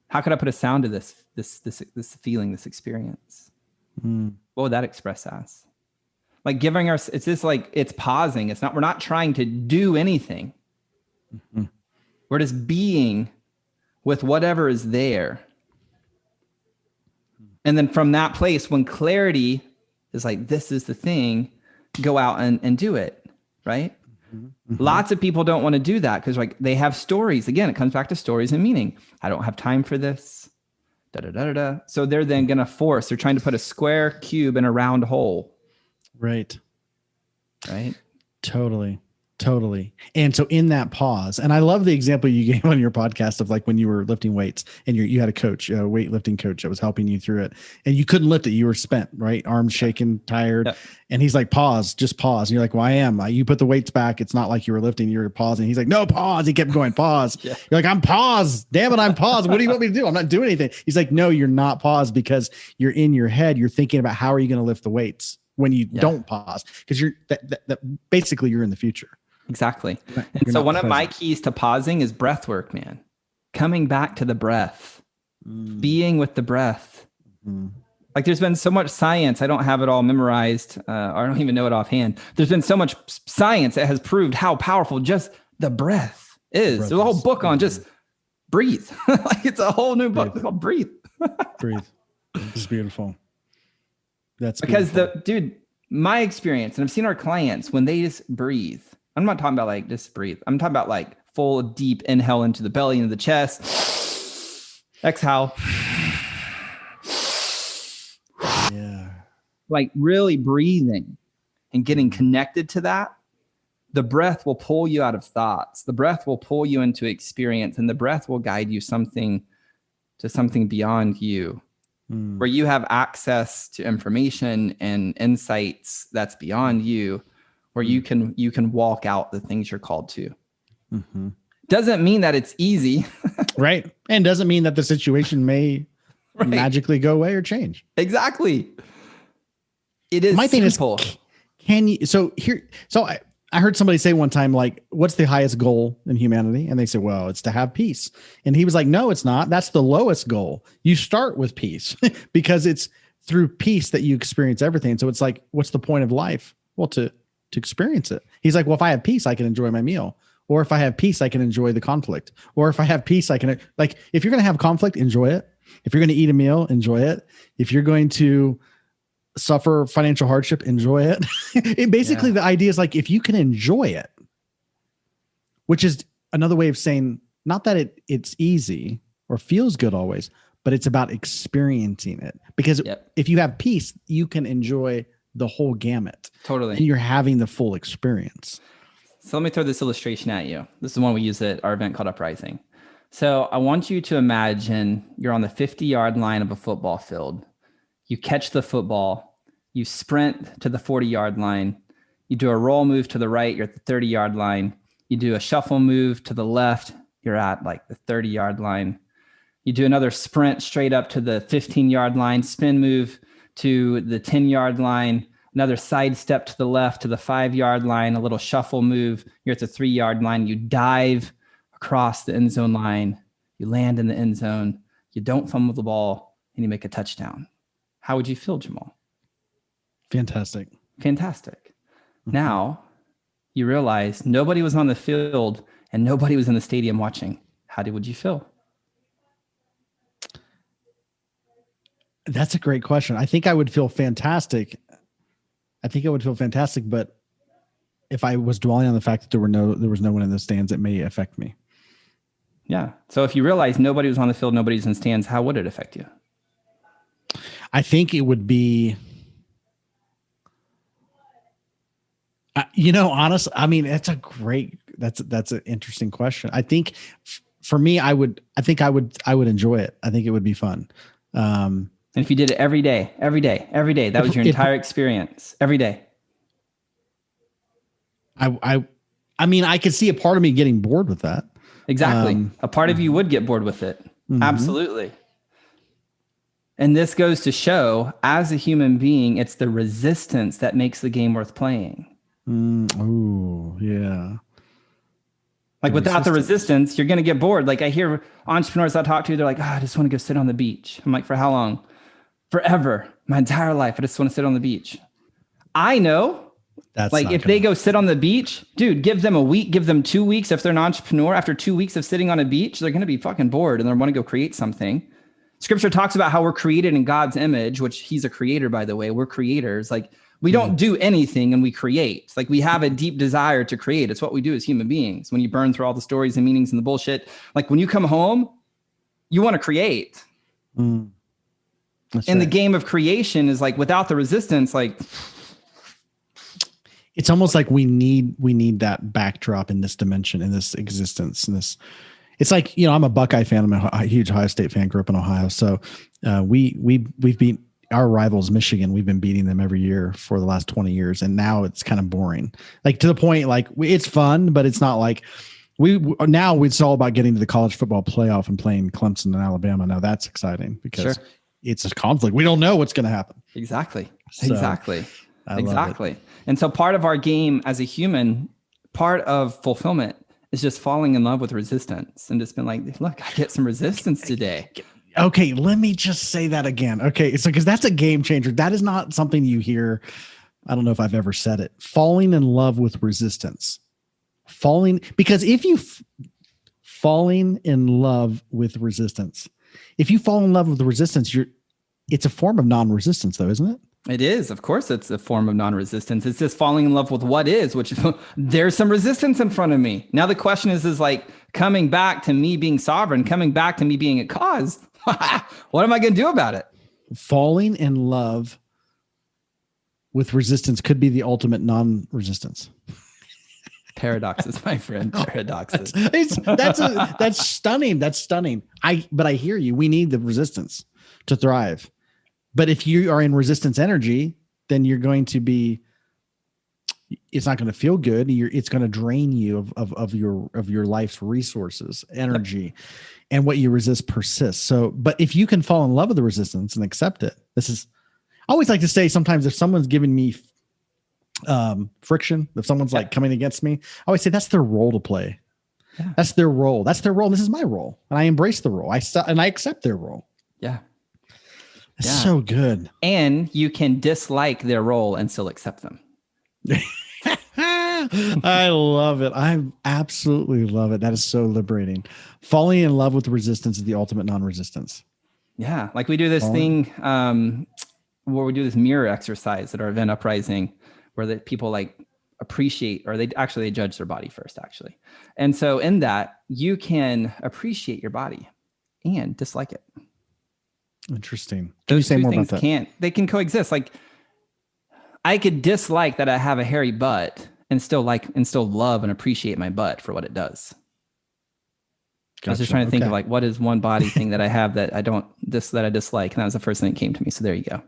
How could I put a sound to this feeling, this experience? What would that express as? Like giving it's just like, it's pausing. We're not trying to do anything. We're just being with whatever is there. And then from that place, when clarity is like, this is the thing, go out and do it. Right. Mm-hmm. Lots of people don't want to do that because like they have stories. Again, it comes back to stories and meaning. I don't have time for this. Da, da, da, da, da. So they're then going to force, they're trying to put a square cube in a round hole. Right. Right. Totally. And so in that pause, and I love the example you gave on your podcast of like when you were lifting weights and you had a coach, a weightlifting coach that was helping you through it and you couldn't lift it. You were spent, right? Arms shaking, tired. Yep. And he's like, just pause. And you're like, well, I am. You put the weights back. It's not like you were lifting, you were pausing. He's like, no, pause. He kept going, pause. Yeah. You're like, I'm paused. Damn it, I'm paused. What do you want me to do? I'm not doing anything. He's like, no, you're not paused because you're in your head. You're thinking about how are you going to lift the weights when you don't pause because you're that basically you're in the future. Exactly. And so one of my keys to pausing is breath work, man. Coming back to the breath, being with the breath. Like there's been so much science. I don't have it all memorized. Or I don't even know it offhand. There's been so much science that has proved how powerful just the breath is. There's a whole book on just breathe. Like it's a whole new book called Breathe. Breathe. It's beautiful. That's because my experience, and I've seen our clients when they just breathe. I'm not talking about like just breathe. I'm talking about like full deep inhale into the belly, into the chest. Exhale. Yeah. Like really breathing and getting connected to that. The breath will pull you out of thoughts. The breath will pull you into experience, and the breath will guide you to something beyond you, where you have access to information and insights that's beyond you. Where you can walk out the things you're called to. Mm-hmm. Doesn't mean that it's easy. Right. And doesn't mean that the situation may magically go away or change. Exactly. It is my simple. Thing is, can you, so I heard somebody say one time, like, what's the highest goal in humanity? And they said, well, it's to have peace. And he was like, no, it's not. That's the lowest goal. You start with peace because it's through peace that you experience everything. So it's like, what's the point of life? Well, to experience it. He's like, well, if I have peace, I can enjoy my meal. Or if I have peace, I can enjoy the conflict. Or if I have peace, I can, like, if you're going to have conflict, enjoy it. If you're going to eat a meal, enjoy it. If you're going to suffer financial hardship, enjoy it. Basically, the idea is like, if you can enjoy it, which is another way of saying, not that it's easy or feels good always, but it's about experiencing it. Because if you have peace, you can enjoy the whole gamut. Totally. And you're having the full experience. So let me throw this illustration at you. This is one we use at our event called Uprising. So I want you to imagine you're on the 50-yard line of a football field. You catch the football, you sprint to the 40-yard line, you do a roll move to the right, you're at the 30-yard line. You do a shuffle move to the left, you're at like the 30-yard line. You do another sprint straight up to the 15-yard line, spin move to the 10-yard line, another side step to the left to the 5-yard line, a little shuffle move. You're at the 3-yard line. You dive across the end zone line. You land in the end zone. You don't fumble the ball, and you make a touchdown. How would you feel, Jamal? Fantastic. Mm-hmm. Now you realize nobody was on the field and nobody was in the stadium watching. How would you feel? That's a great question. I think I would feel fantastic. But if I was dwelling on the fact that there was no one in the stands, it may affect me. Yeah. So if you realize nobody was on the field, nobody's in the stands, how would it affect you? I think it would be, honestly, I mean, that's an interesting question. I think for me, I would enjoy it. I think it would be fun. And if you did it every day, that was your entire experience every day. I mean, I could see a part of me getting bored with that. Exactly. A part of you would get bored with it. Mm-hmm. Absolutely. And this goes to show, as a human being, it's the resistance that makes the game worth playing. Oh, yeah. Like without the resistance, you're going to get bored. Like I hear entrepreneurs I talk to, they're like, I just want to go sit on the beach. I'm like, for how long? Forever. My entire life. I just want to sit on the beach. I know. That's like if they go sit on the beach, dude, give them a week, give them 2 weeks. If they're an entrepreneur, after 2 weeks of sitting on a beach, they're going to be fucking bored and they want to go create something. Scripture talks about how we're created in God's image, which he's a creator, by the way. We're creators. Like we don't do anything and we create. Like we have a deep desire to create. It's what we do as human beings. When you burn through all the stories and meanings and the bullshit, like when you come home, you want to create. And the game of creation is like without the resistance, like it's almost like we need that backdrop in this dimension, in this existence, in this. It's like, you know, I'm a Buckeye fan. I'm a huge Ohio State fan. Grew up in Ohio, so we've beat our rivals, Michigan. We've been beating them every year for the last 20 years, and now it's kind of boring. Like to the point, like it's fun, but it's not like now it's all about getting to the college football playoff and playing Clemson and Alabama. Now that's exciting because it's a conflict. We don't know what's going to happen. Exactly. So, exactly. Exactly. And so part of our game as a human, part of fulfillment is just falling in love with resistance and just been like, look, I get some resistance today. Okay, let me just say that again. Okay, so because that's a game changer. That is not something you hear. I don't know if I've ever said it. Falling in love with resistance. Because if you falling in love with resistance, if you fall in love with the resistance, it's a form of non-resistance though, isn't it? It is. Of course, it's a form of non-resistance. It's just falling in love with what is, which there's some resistance in front of me. Now, the question is like coming back to me being sovereign, coming back to me being a cause. What am I going to do about it? Falling in love with resistance could be the ultimate non-resistance. Paradoxes, my friend. Paradoxes. That's stunning. That's stunning. But I hear you. We need the resistance to thrive. But if you are in resistance energy, then you're going to be. It's not going to feel good. It's going to drain you of your life's resources, energy, and what you resist persists. So, but if you can fall in love with the resistance and accept it, I always like to say sometimes if someone's giving me friction, if someone's like coming against me, I always say that's their role to play. Yeah. That's their role. That's their role. This is my role, and I embrace the role. I accept their role. Yeah. It's so good. And you can dislike their role and still accept them. I love it. I absolutely love it. That is so liberating. Falling in love with resistance is the ultimate non-resistance. Yeah. Like we do this thing where we do this mirror exercise at our event Uprising where the people like appreciate, or they judge their body first, actually. And so in that, you can appreciate your body and dislike it. Interesting. Can you say more about that? They can coexist. Like I could dislike that I have a hairy butt and still love and appreciate my butt for what it does. Gotcha. I was just trying to think of like, what is one body thing that I have that I dislike? And that was the first thing that came to me. So there you go.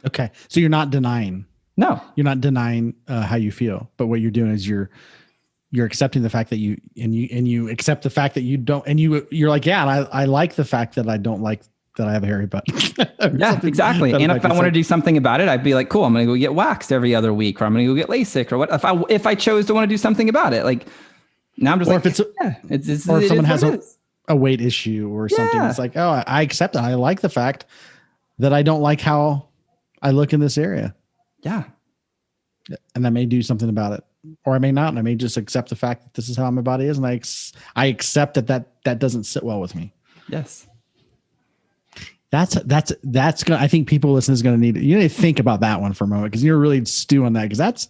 Okay. So you're not denying. No, you're not denying how you feel, but what you're doing is you're accepting the fact that you accept the fact that you don't, and you're like, yeah, and I like the fact that I don't like that I have a hairy butt. Yeah, exactly. And if I want to do something about it, I'd be like, cool, I'm going to go get waxed every other week, or I'm going to go get LASIK, or what if I chose to want to do something about it. Like now I'm just or if someone has a weight issue or something, it's like, oh, I accept it. I like the fact that I don't like how I look in this area. Yeah. And I may do something about it, or I may not. And I may just accept the fact that this is how my body is. And I accept that doesn't sit well with me. Yes. That's gonna. I think people listening is gonna need to think about that one for a moment, because you're really stew on that, because that's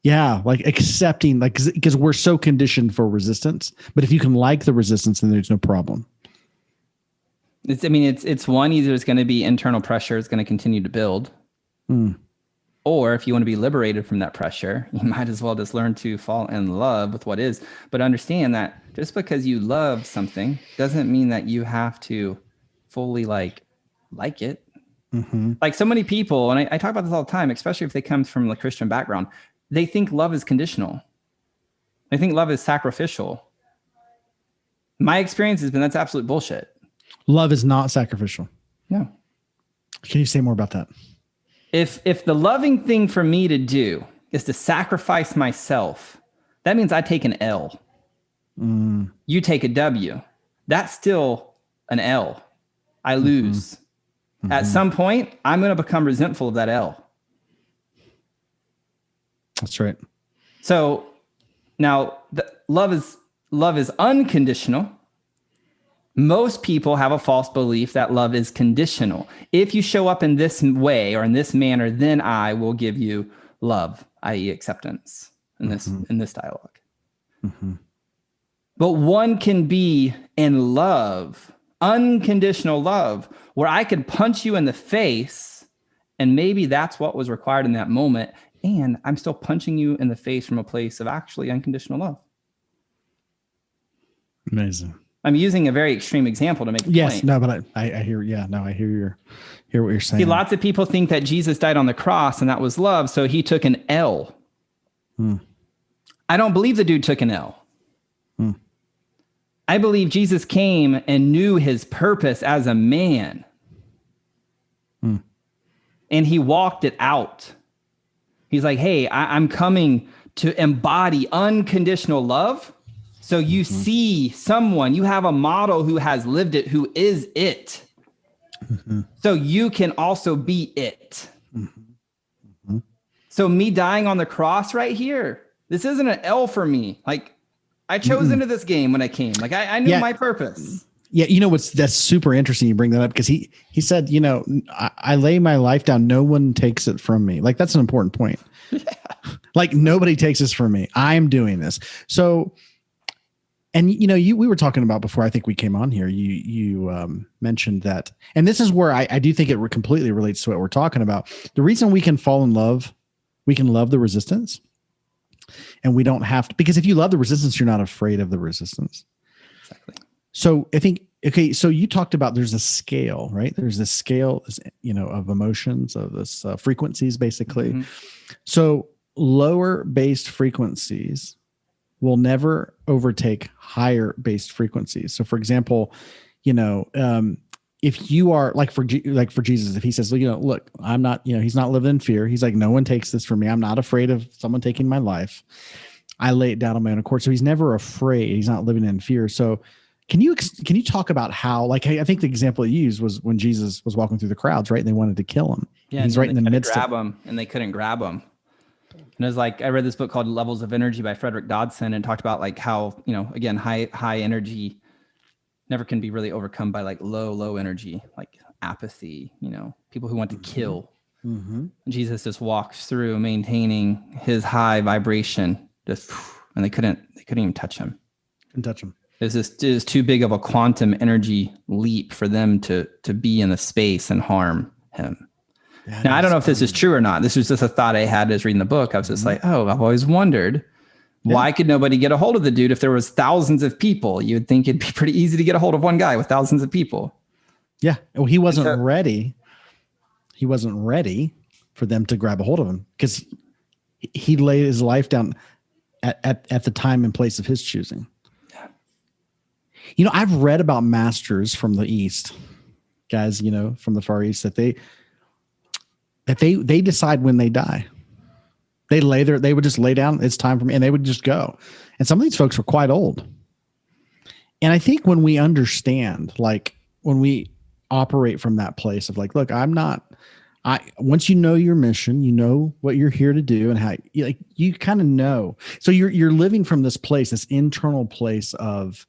like accepting, like, because we're so conditioned for resistance. But if you can like the resistance, then there's no problem. It's one, either it's going to be internal pressure is going to continue to build, or if you want to be liberated from that pressure, you might as well just learn to fall in love with what is. But understand that just because you love something doesn't mean that you have to fully like it. Mm-hmm. Like so many people, and I talk about this all the time, especially if they come from a Christian background, they think love is conditional. They think love is sacrificial. My experience has been that's absolute bullshit. Love is not sacrificial. No. Can you say more about that? If the loving thing for me to do is to sacrifice myself, that means I take an L. You take a W. That's still an L. I lose. Mm-hmm. At some point, I'm going to become resentful of that L. That's right. So now love is unconditional. Most people have a false belief that love is conditional. If you show up in this way or in this manner, then I will give you love, i.e. acceptance in this dialogue. Mm-hmm. But one can be in love, unconditional love, where I could punch you in the face, and maybe that's what was required in that moment. And I'm still punching you in the face from a place of actually unconditional love. Amazing. I'm using a very extreme example to make a yes, point. No, but I hear, I hear what you're saying. See, lots of people think that Jesus died on the cross and that was love, so he took an L. I don't believe the dude took an L. I believe Jesus came and knew his purpose as a man. And he walked it out. He's like, hey, I'm coming to embody unconditional love. So you see someone, you have a model who has lived it, who is it. So you can also be it. So me dying on the cross right here, this isn't an L for me. Like, I chose into this game when I came. Like, I knew my purpose. Yeah, that's super interesting you bring that up, because he said, I lay my life down, no one takes it from me. Like, that's an important point. Yeah. Like, nobody takes this from me. I'm doing this. So, and we were talking about before, I think we came on here, you mentioned that, and this is where I do think it completely relates to what we're talking about. The reason we can fall in love, we can love the resistance, and we don't have to, because if you love the resistance, you're not afraid of the resistance. Exactly. So I think, okay, so you talked about there's a scale, right? There's this scale, of emotions, of this frequencies, basically. So lower based frequencies will never overtake higher based frequencies. So for example, if you are like for Jesus, if he says, look, I'm not, he's not living in fear. He's like, no one takes this from me. I'm not afraid of someone taking my life. I lay it down on my own accord. So he's never afraid. He's not living in fear. So can you talk about how, like, I think the example you used was when Jesus was walking through the crowds, right? And they wanted to kill him. Yeah. He's right in the midst of him, and they couldn't grab him. And it was like, I read this book called Levels of Energy by Frederick Dodson, and talked about like how, again, high energy never can be really overcome by like low energy, like apathy, people who want to kill. Jesus just walks through maintaining his high vibration, and they couldn't even touch him. Couldn't touch him. It was too big of a quantum energy leap for them to be in the space and harm him. Now, I don't know if this is true or not. This was just a thought I had as reading the book. I was just like, I've always wondered, why could nobody get a hold of the dude if there was thousands of people? You would think it'd be pretty easy to get a hold of one guy with thousands of people. Yeah. Well, he wasn't ready. He wasn't ready for them to grab a hold of him, because he laid his life down at the time and place of his choosing. I've read about masters from the East, guys, from the Far East, that they decide when they die. They would just lay down, it's time for me, and they would just go. And some of these folks were quite old. And I think when we understand, like, when we operate from that place of like, look, once you know your mission, you know what you're here to do, and how, like, you kind of know. So you're living from this place, this internal place of,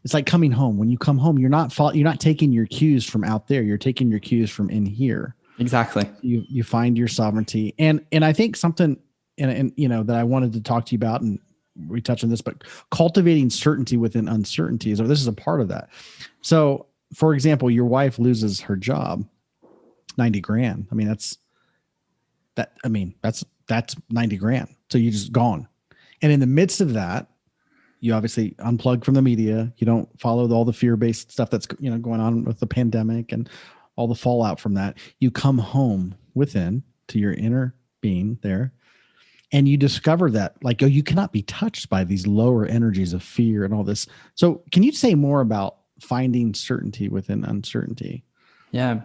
it's like coming home. When you come home, you're not taking your cues from out there. You're taking your cues from in here. Exactly. You find your sovereignty. And I think something, and that I wanted to talk to you about, and we touched on this, but cultivating certainty within uncertainty this is a part of that. So for example, your wife loses her job, 90 grand. I mean, that's 90 grand. So you're just gone. And in the midst of that, you obviously unplug from the media. You don't follow all the fear-based stuff that's going on with the pandemic and all the fallout from that. You come home within to your inner being there, and you discover that, like, you cannot be touched by these lower energies of fear and all this. So can you say more about finding certainty within uncertainty? Yeah.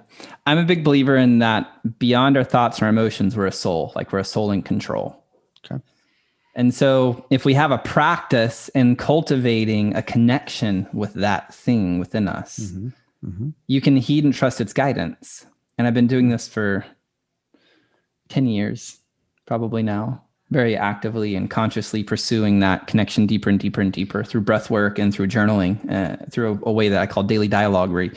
I'm a big believer in that beyond our thoughts and our emotions, we're a soul, like we're a soul in control. Okay. And so if we have a practice in cultivating a connection with that thing within us, you can heed and trust its guidance. And I've been doing this for 10 years, probably now. very actively and consciously pursuing that connection deeper and deeper and deeper through breath work and through journaling, through a way that I call daily dialogue, where you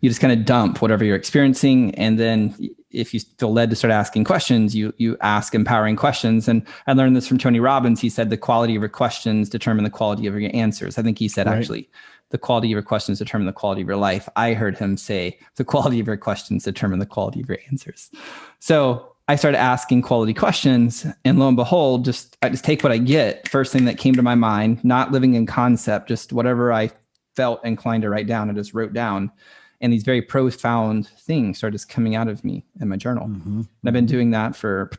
just kind of dump whatever you're experiencing. And then if you feel led to start asking questions, you ask empowering questions. And I learned this from Tony Robbins. He said the quality of your questions determine the quality of your answers. I think he said, actually, the quality of your questions determine the quality of your life. I heard him say the quality of your questions determine the quality of your answers. So I started asking quality questions, and lo and behold, I just take what I get. First thing that came to my mind, not living in concept, just whatever I felt inclined to write down, I just wrote down. And these very profound things started just coming out of me in my journal. Mm-hmm. And I've been doing that for,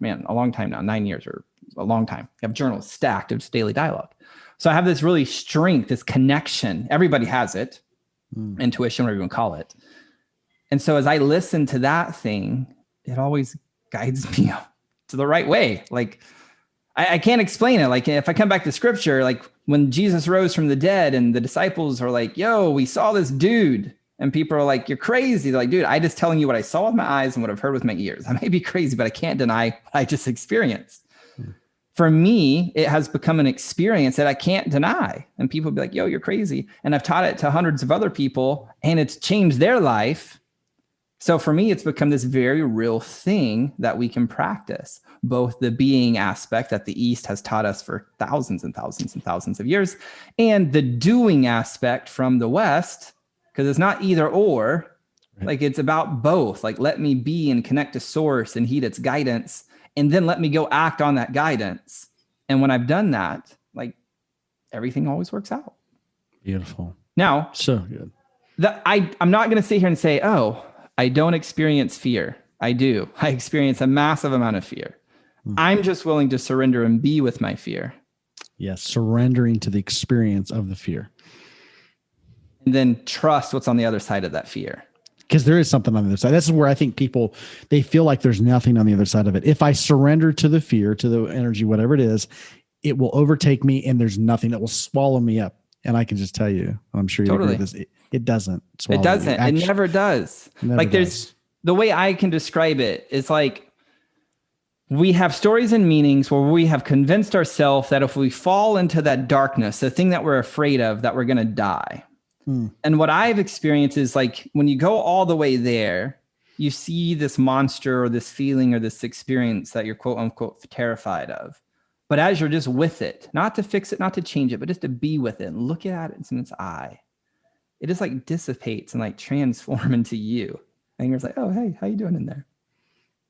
a long time now, 9 years, or a long time. I have journals stacked of just daily dialogue. So I have this really strength, this connection. Everybody has it, intuition, whatever you want to call it. And so as I listen to that thing, it always guides me to the right way. Like I can't explain it. Like if I come back to scripture, like when Jesus rose from the dead and the disciples are like, yo, we saw this dude. And people are like, you're crazy. They're like, dude, I just telling you what I saw with my eyes and what I've heard with my ears. I may be crazy, but I can't deny what I just experienced. For me, it has become an experience that I can't deny. And people be like, yo, you're crazy. And I've taught it to hundreds of other people and it's changed their life. So for me, it's become this very real thing that we can practice, both the being aspect that the East has taught us for thousands and thousands and thousands of years, and the doing aspect from the West, because it's not either or, like it's about both. Like, let me be and connect to source and heed its guidance, and then let me go act on that guidance. And when I've done that, like everything always works out. Beautiful. Now, so good. I'm not going to sit here and say, oh, I don't experience fear. I do. I experience a massive amount of fear. I'm just willing to surrender and be with my fear. Yes, surrendering to the experience of the fear. And then trust what's on the other side of that fear. Because there is something on the other side. This is where I think people, they feel like there's nothing on the other side of it. If I surrender to the fear, to the energy, whatever it is, it will overtake me and there's nothing that will swallow me up. And I can just tell you, I'm sure you agree with this. It doesn't swallow It doesn't. Actually, it never does. There's the way I can describe it is like we have stories and meanings where we have convinced ourselves that if we fall into that darkness, the thing that we're afraid of, that we're going to die. And what I've experienced is like when you go all the way there, you see this monster or this feeling or this experience that you're quote unquote terrified of. But as you're just with it, not to fix it, not to change it, but just to be with it and look at it in its eye, it just like dissipates and like transform into you. And you're just like, oh, hey, how you doing in there?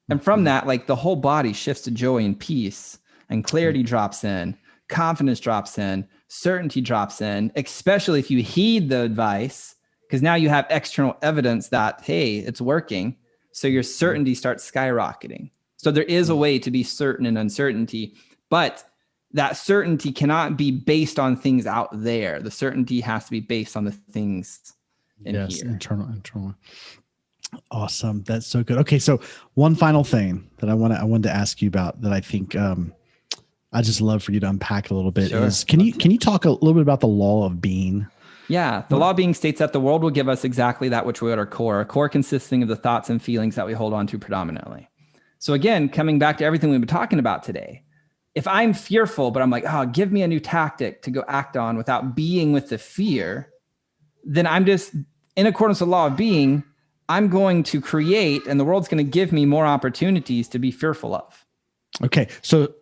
And from that, like the whole body shifts to joy and peace, and clarity drops in, confidence drops in, certainty drops in, especially if you heed the advice, because now you have external evidence that, hey, it's working. So your certainty starts skyrocketing. So there is a way to be certain in uncertainty, but that certainty cannot be based on things out there. The certainty has to be based on the things in here. Internal. Awesome. That's so good. Okay. So one final thing that I wanted to ask you about that I think, I just love for you to unpack a little bit is, can you talk a little bit about the law of being? Yeah. The law of being states that the world will give us exactly that which we are our core consisting of the thoughts and feelings that we hold on to predominantly. So again, coming back to everything we've been talking about today, if I'm fearful, but I'm like, oh, give me a new tactic to go act on without being with the fear, then I'm just in accordance with the law of being, I'm going to create, and the world's going to give me more opportunities to be fearful of. Okay. So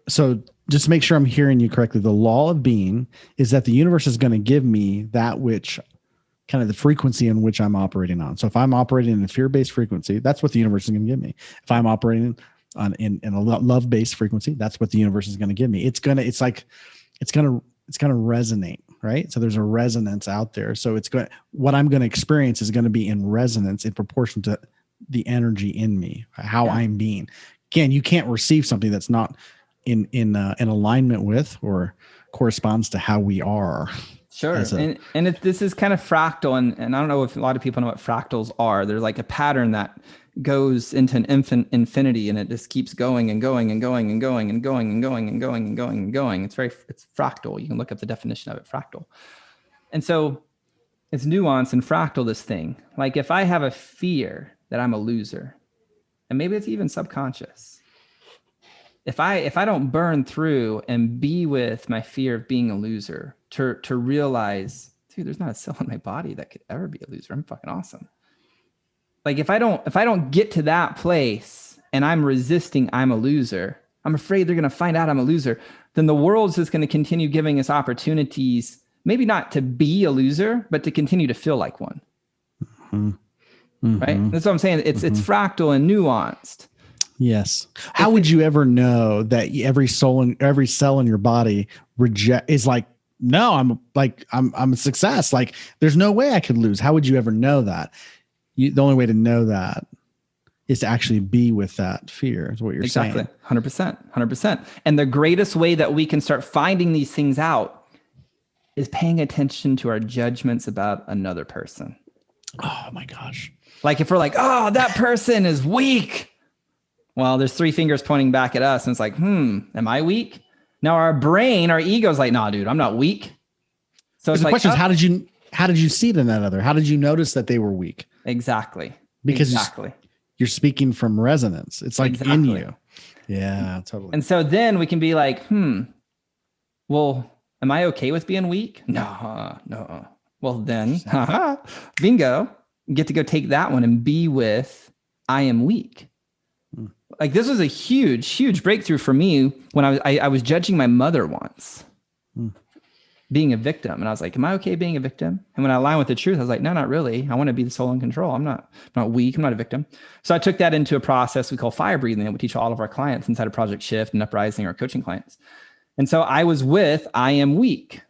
just to make sure I'm hearing you correctly, the law of being is that the universe is going to give me that which kind of the frequency in which I'm operating on. So if I'm operating in a fear-based frequency, that's what the universe is going to give me. If I'm operating in a love-based frequency, that's what the universe is going to give me. It's going to resonate, right? So there's a resonance out there. So what I'm going to experience is going to be in resonance in proportion to the energy in me, how I'm being. Again, you can't receive something that's not in alignment with or corresponds to how we are. Sure. This is kind of fractal. And I don't know if a lot of people know what fractals are. They're like a pattern that goes into an infinity, and it just keeps going and going and going and going and going and going and going and going and going. It's fractal. You can look up the definition of it, fractal. And so it's nuance and fractal, this thing. Like if I have a fear that I'm a loser, and maybe it's even subconscious, if I don't burn through and be with my fear of being a loser, to realize, dude, there's not a cell in my body that could ever be a loser. I'm fucking awesome. Like if I don't get to that place and I'm resisting I'm a loser, I'm afraid they're going to find out I'm a loser, then the world's just going to continue giving us opportunities, maybe not to be a loser, but to continue to feel like one. Mm-hmm. Right? That's what I'm saying. It's fractal and nuanced. Yes. How would you ever know that every cell in your body is like, no, I'm a success. Like there's no way I could lose. How would you ever know that? The only way to know that is to actually be with that fear, is what you're saying. Exactly. 100%. And the greatest way that we can start finding these things out is paying attention to our judgments about another person. Oh my gosh. Like if we're like, oh, that person is weak. Well, there's 3 fingers pointing back at us. And it's like, am I weak? Now our brain, our ego's like, nah, dude, I'm not weak. So it's the like, question is, how did you see it in that other? How did you notice that they were weak? Exactly. Because you're speaking from resonance. It's like in you. Yeah, totally. And so then we can be like, well, am I okay with being weak? No. Well then, bingo, get to go take that one and be with, I am weak. Like this was a huge breakthrough for me when I was judging my mother once, being a victim. And I was like, am I okay being a victim? And when I aligned with the truth, I was like, no, not really. I want to be the soul in control. I'm not weak. I'm not a victim. So I took that into a process we call fire breathing that we teach all of our clients inside of Project Shift and Uprising, our coaching clients. And so I was with, I am weak.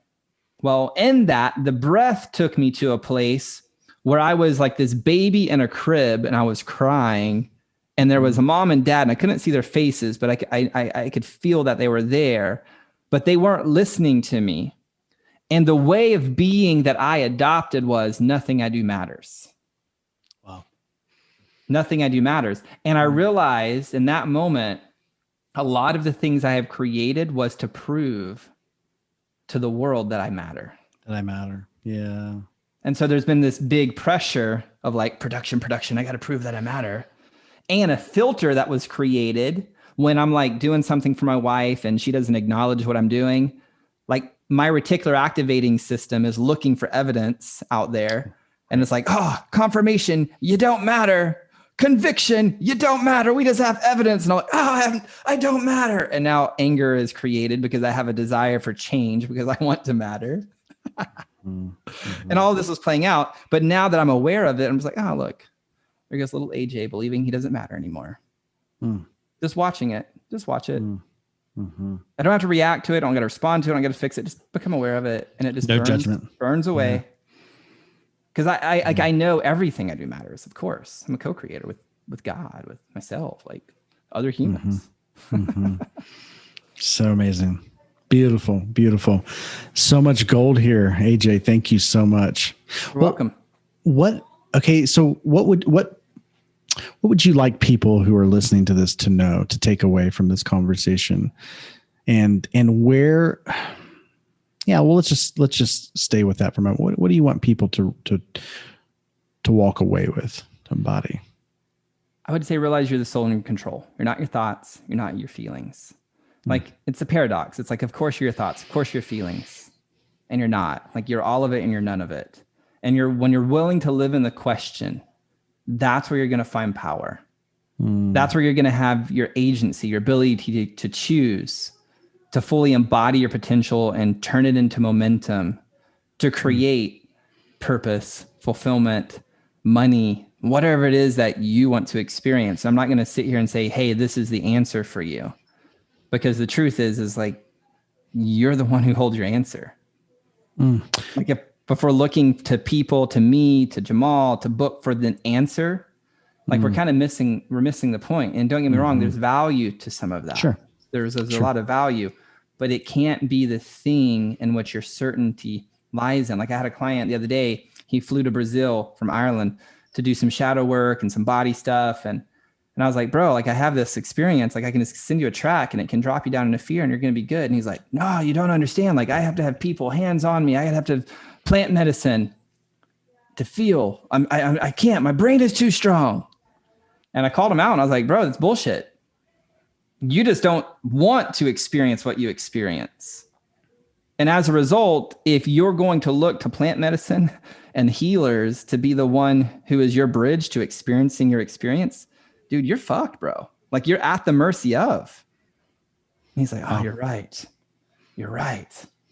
Well, in that, the breath took me to a place where I was like this baby in a crib and I was crying. And there was a mom and dad, and I couldn't see their faces, but I could feel that they were there, but they weren't listening to me. And the way of being that I adopted was nothing I do matters. Wow. Nothing I do matters. And I realized in that moment, a lot of the things I have created was to prove to the world that I matter. That I matter. Yeah. And so there's been this big pressure of like production. I got to prove that I matter. And a filter that was created when I'm like doing something for my wife and she doesn't acknowledge what I'm doing. Like my reticular activating system is looking for evidence out there. And it's like, oh, confirmation, you don't matter. Conviction, you don't matter. We just have evidence. And I'm like, oh, I don't matter. And now anger is created because I have a desire for change because I want to matter. And all of this was playing out. But now that I'm aware of it, I'm just like, oh, look. There goes little AJ believing he doesn't matter anymore. Just watching it. Just watch it. I don't have to react to it. I don't got to respond to it. I don't got to fix it. Just become aware of it. And it just burns away. Because I know everything I do matters, of course. I'm a co-creator with God, with myself, like other humans. So amazing. Beautiful. So much gold here, AJ. Thank you so much. You're welcome. Okay, so what would you like people who are listening to this to know, to take away from this conversation, and where? Yeah, well, let's just stay with that for a moment. What do you want people to walk away with, to embody? I would say realize you're the soul in control. You're not your thoughts. You're not your feelings. Like it's a paradox. It's like, of course you're your thoughts, of course your feelings, and you're not. Like you're all of it and you're none of it. And when you're willing to live in the question, that's where you're going to find power. That's where you're going to have your agency, your ability to choose, to fully embody your potential and turn it into momentum, to create purpose, fulfillment, money, whatever it is that you want to experience. I'm not going to sit here and say, hey, this is the answer for you. Because the truth is like, you're the one who holds your answer. Like if we're looking to people, to me, to Jamal, to book for the answer, like we're missing the point. And don't get me wrong, there's value to some of that. Sure. There's a lot of value, but it can't be the thing in which your certainty lies in. Like I had a client the other day, he flew to Brazil from Ireland to do some shadow work and some body stuff. And I was like, bro, like I have this experience, like I can just send you a track and it can drop you down into fear and you're going to be good. And he's like, no, you don't understand. Like I have to have people hands on me. I have to plant medicine to feel. I can't, my brain is too strong. And I called him out and I was like, bro, that's bullshit. You just don't want to experience what you experience. And as a result, if you're going to look to plant medicine and healers to be the one who is your bridge to experiencing your experience, dude, you're fucked, bro. Like you're at the mercy of. And he's like, oh, you're right. You're right.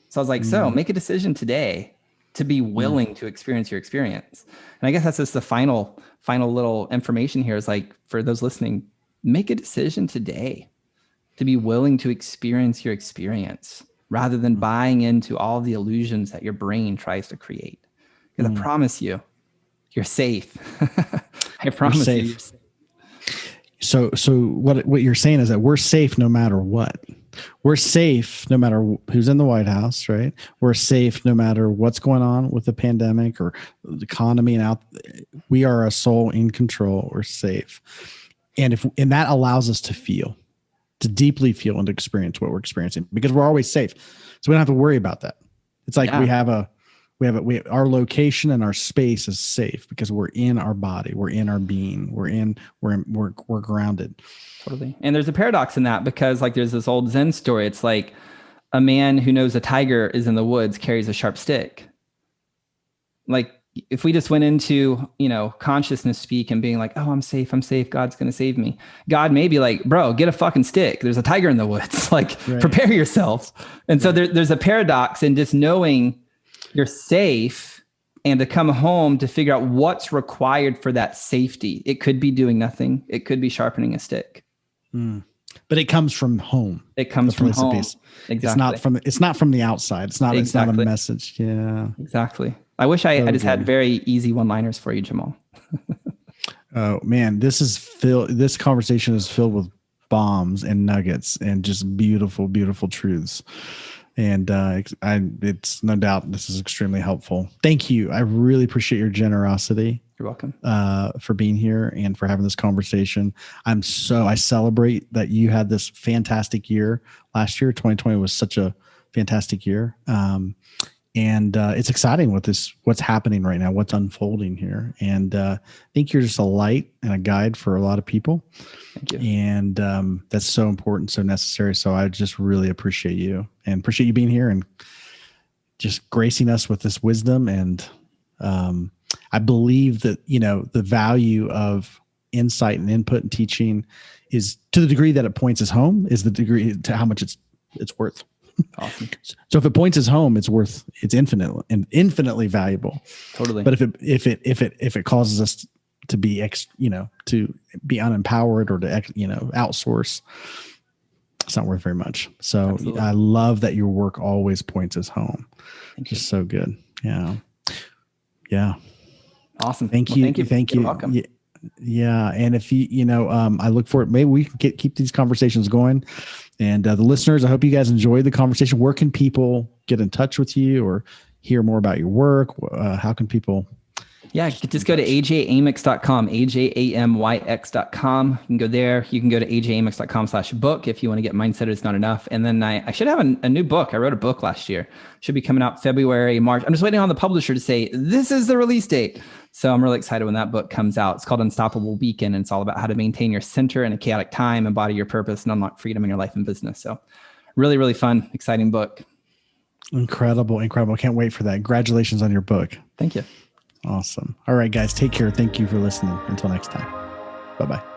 So I was like, so make a decision today to be willing to experience your experience. And I guess that's just the final little information here is like, for those listening, make a decision today to be willing to experience your experience rather than buying into all the illusions that your brain tries to create. Because I promise you, you're safe. I promise you, you're safe. So what you're saying is that we're safe no matter what. We're safe no matter who's in the White House, right? We're safe no matter what's going on with the pandemic or the economy and out. We are a soul in control. We're safe. And that allows us to deeply feel and to experience what we're experiencing because we're always safe. So we don't have to worry about that. It's like our location and our space is safe because we're in our body, we're in our being, we're grounded. Totally. And there's a paradox in that because like there's this old Zen story. It's like a man who knows a tiger is in the woods carries a sharp stick. Like if we just went into, consciousness speak and being like, oh, I'm safe. God's going to save me. God may be like, bro, get a fucking stick. There's a tiger in the woods. Like prepare yourself. And so there's a paradox in just knowing you're safe and to come home to figure out what's required for that safety. It could be doing nothing. It could be sharpening a stick. But it comes from home. It comes from home. Exactly. It's not from the outside. It's not a message. Yeah. Exactly. I wish I just had very easy one-liners for you, Jamal. Oh man, this conversation is filled with bombs and nuggets and just beautiful, beautiful truths. And it's no doubt this is extremely helpful. Thank you. I really appreciate your generosity. You're welcome. For being here and for having this conversation. I celebrate that you had this fantastic year last year. 2020 was such a fantastic year. And it's exciting what's happening right now, what's unfolding here. And I think you're just a light and a guide for a lot of people. Thank you. And that's so important, so necessary. So I just really appreciate you and appreciate you being here and just gracing us with this wisdom. And I believe that, the value of insight and input and teaching is to the degree that it points us home is the degree to how much it's worth. Awesome. So if it points us home, it's infinitely valuable. Totally. But if it causes us to be to be unempowered or to outsource, it's not worth very much. So absolutely. I love that your work always points us home. Thank you. Just so good. Yeah. Yeah. Awesome. Thank you. Thank you. You're welcome. Yeah. And if I look forward, maybe we can keep these conversations going. And the listeners, I hope you guys enjoyed the conversation. Where can people get in touch with you or hear more about your work? How can people? Yeah, just go to ajamyx.com, ajamyx.com. You can go there. You can go to ajamyx.com/book if you want to get Mindset Is Not Enough. And then I should have a new book. I wrote a book last year. Should be coming out February, March. I'm just waiting on the publisher to say, this is the release date. So I'm really excited when that book comes out. It's called Unstoppable Weekend. And it's all about how to maintain your center in a chaotic time, embody your purpose, and unlock freedom in your life and business. So really, really fun, exciting book. Incredible. Can't wait for that. Congratulations on your book. Thank you. Awesome. All right, guys, take care. Thank you for listening. Until next time. Bye-bye.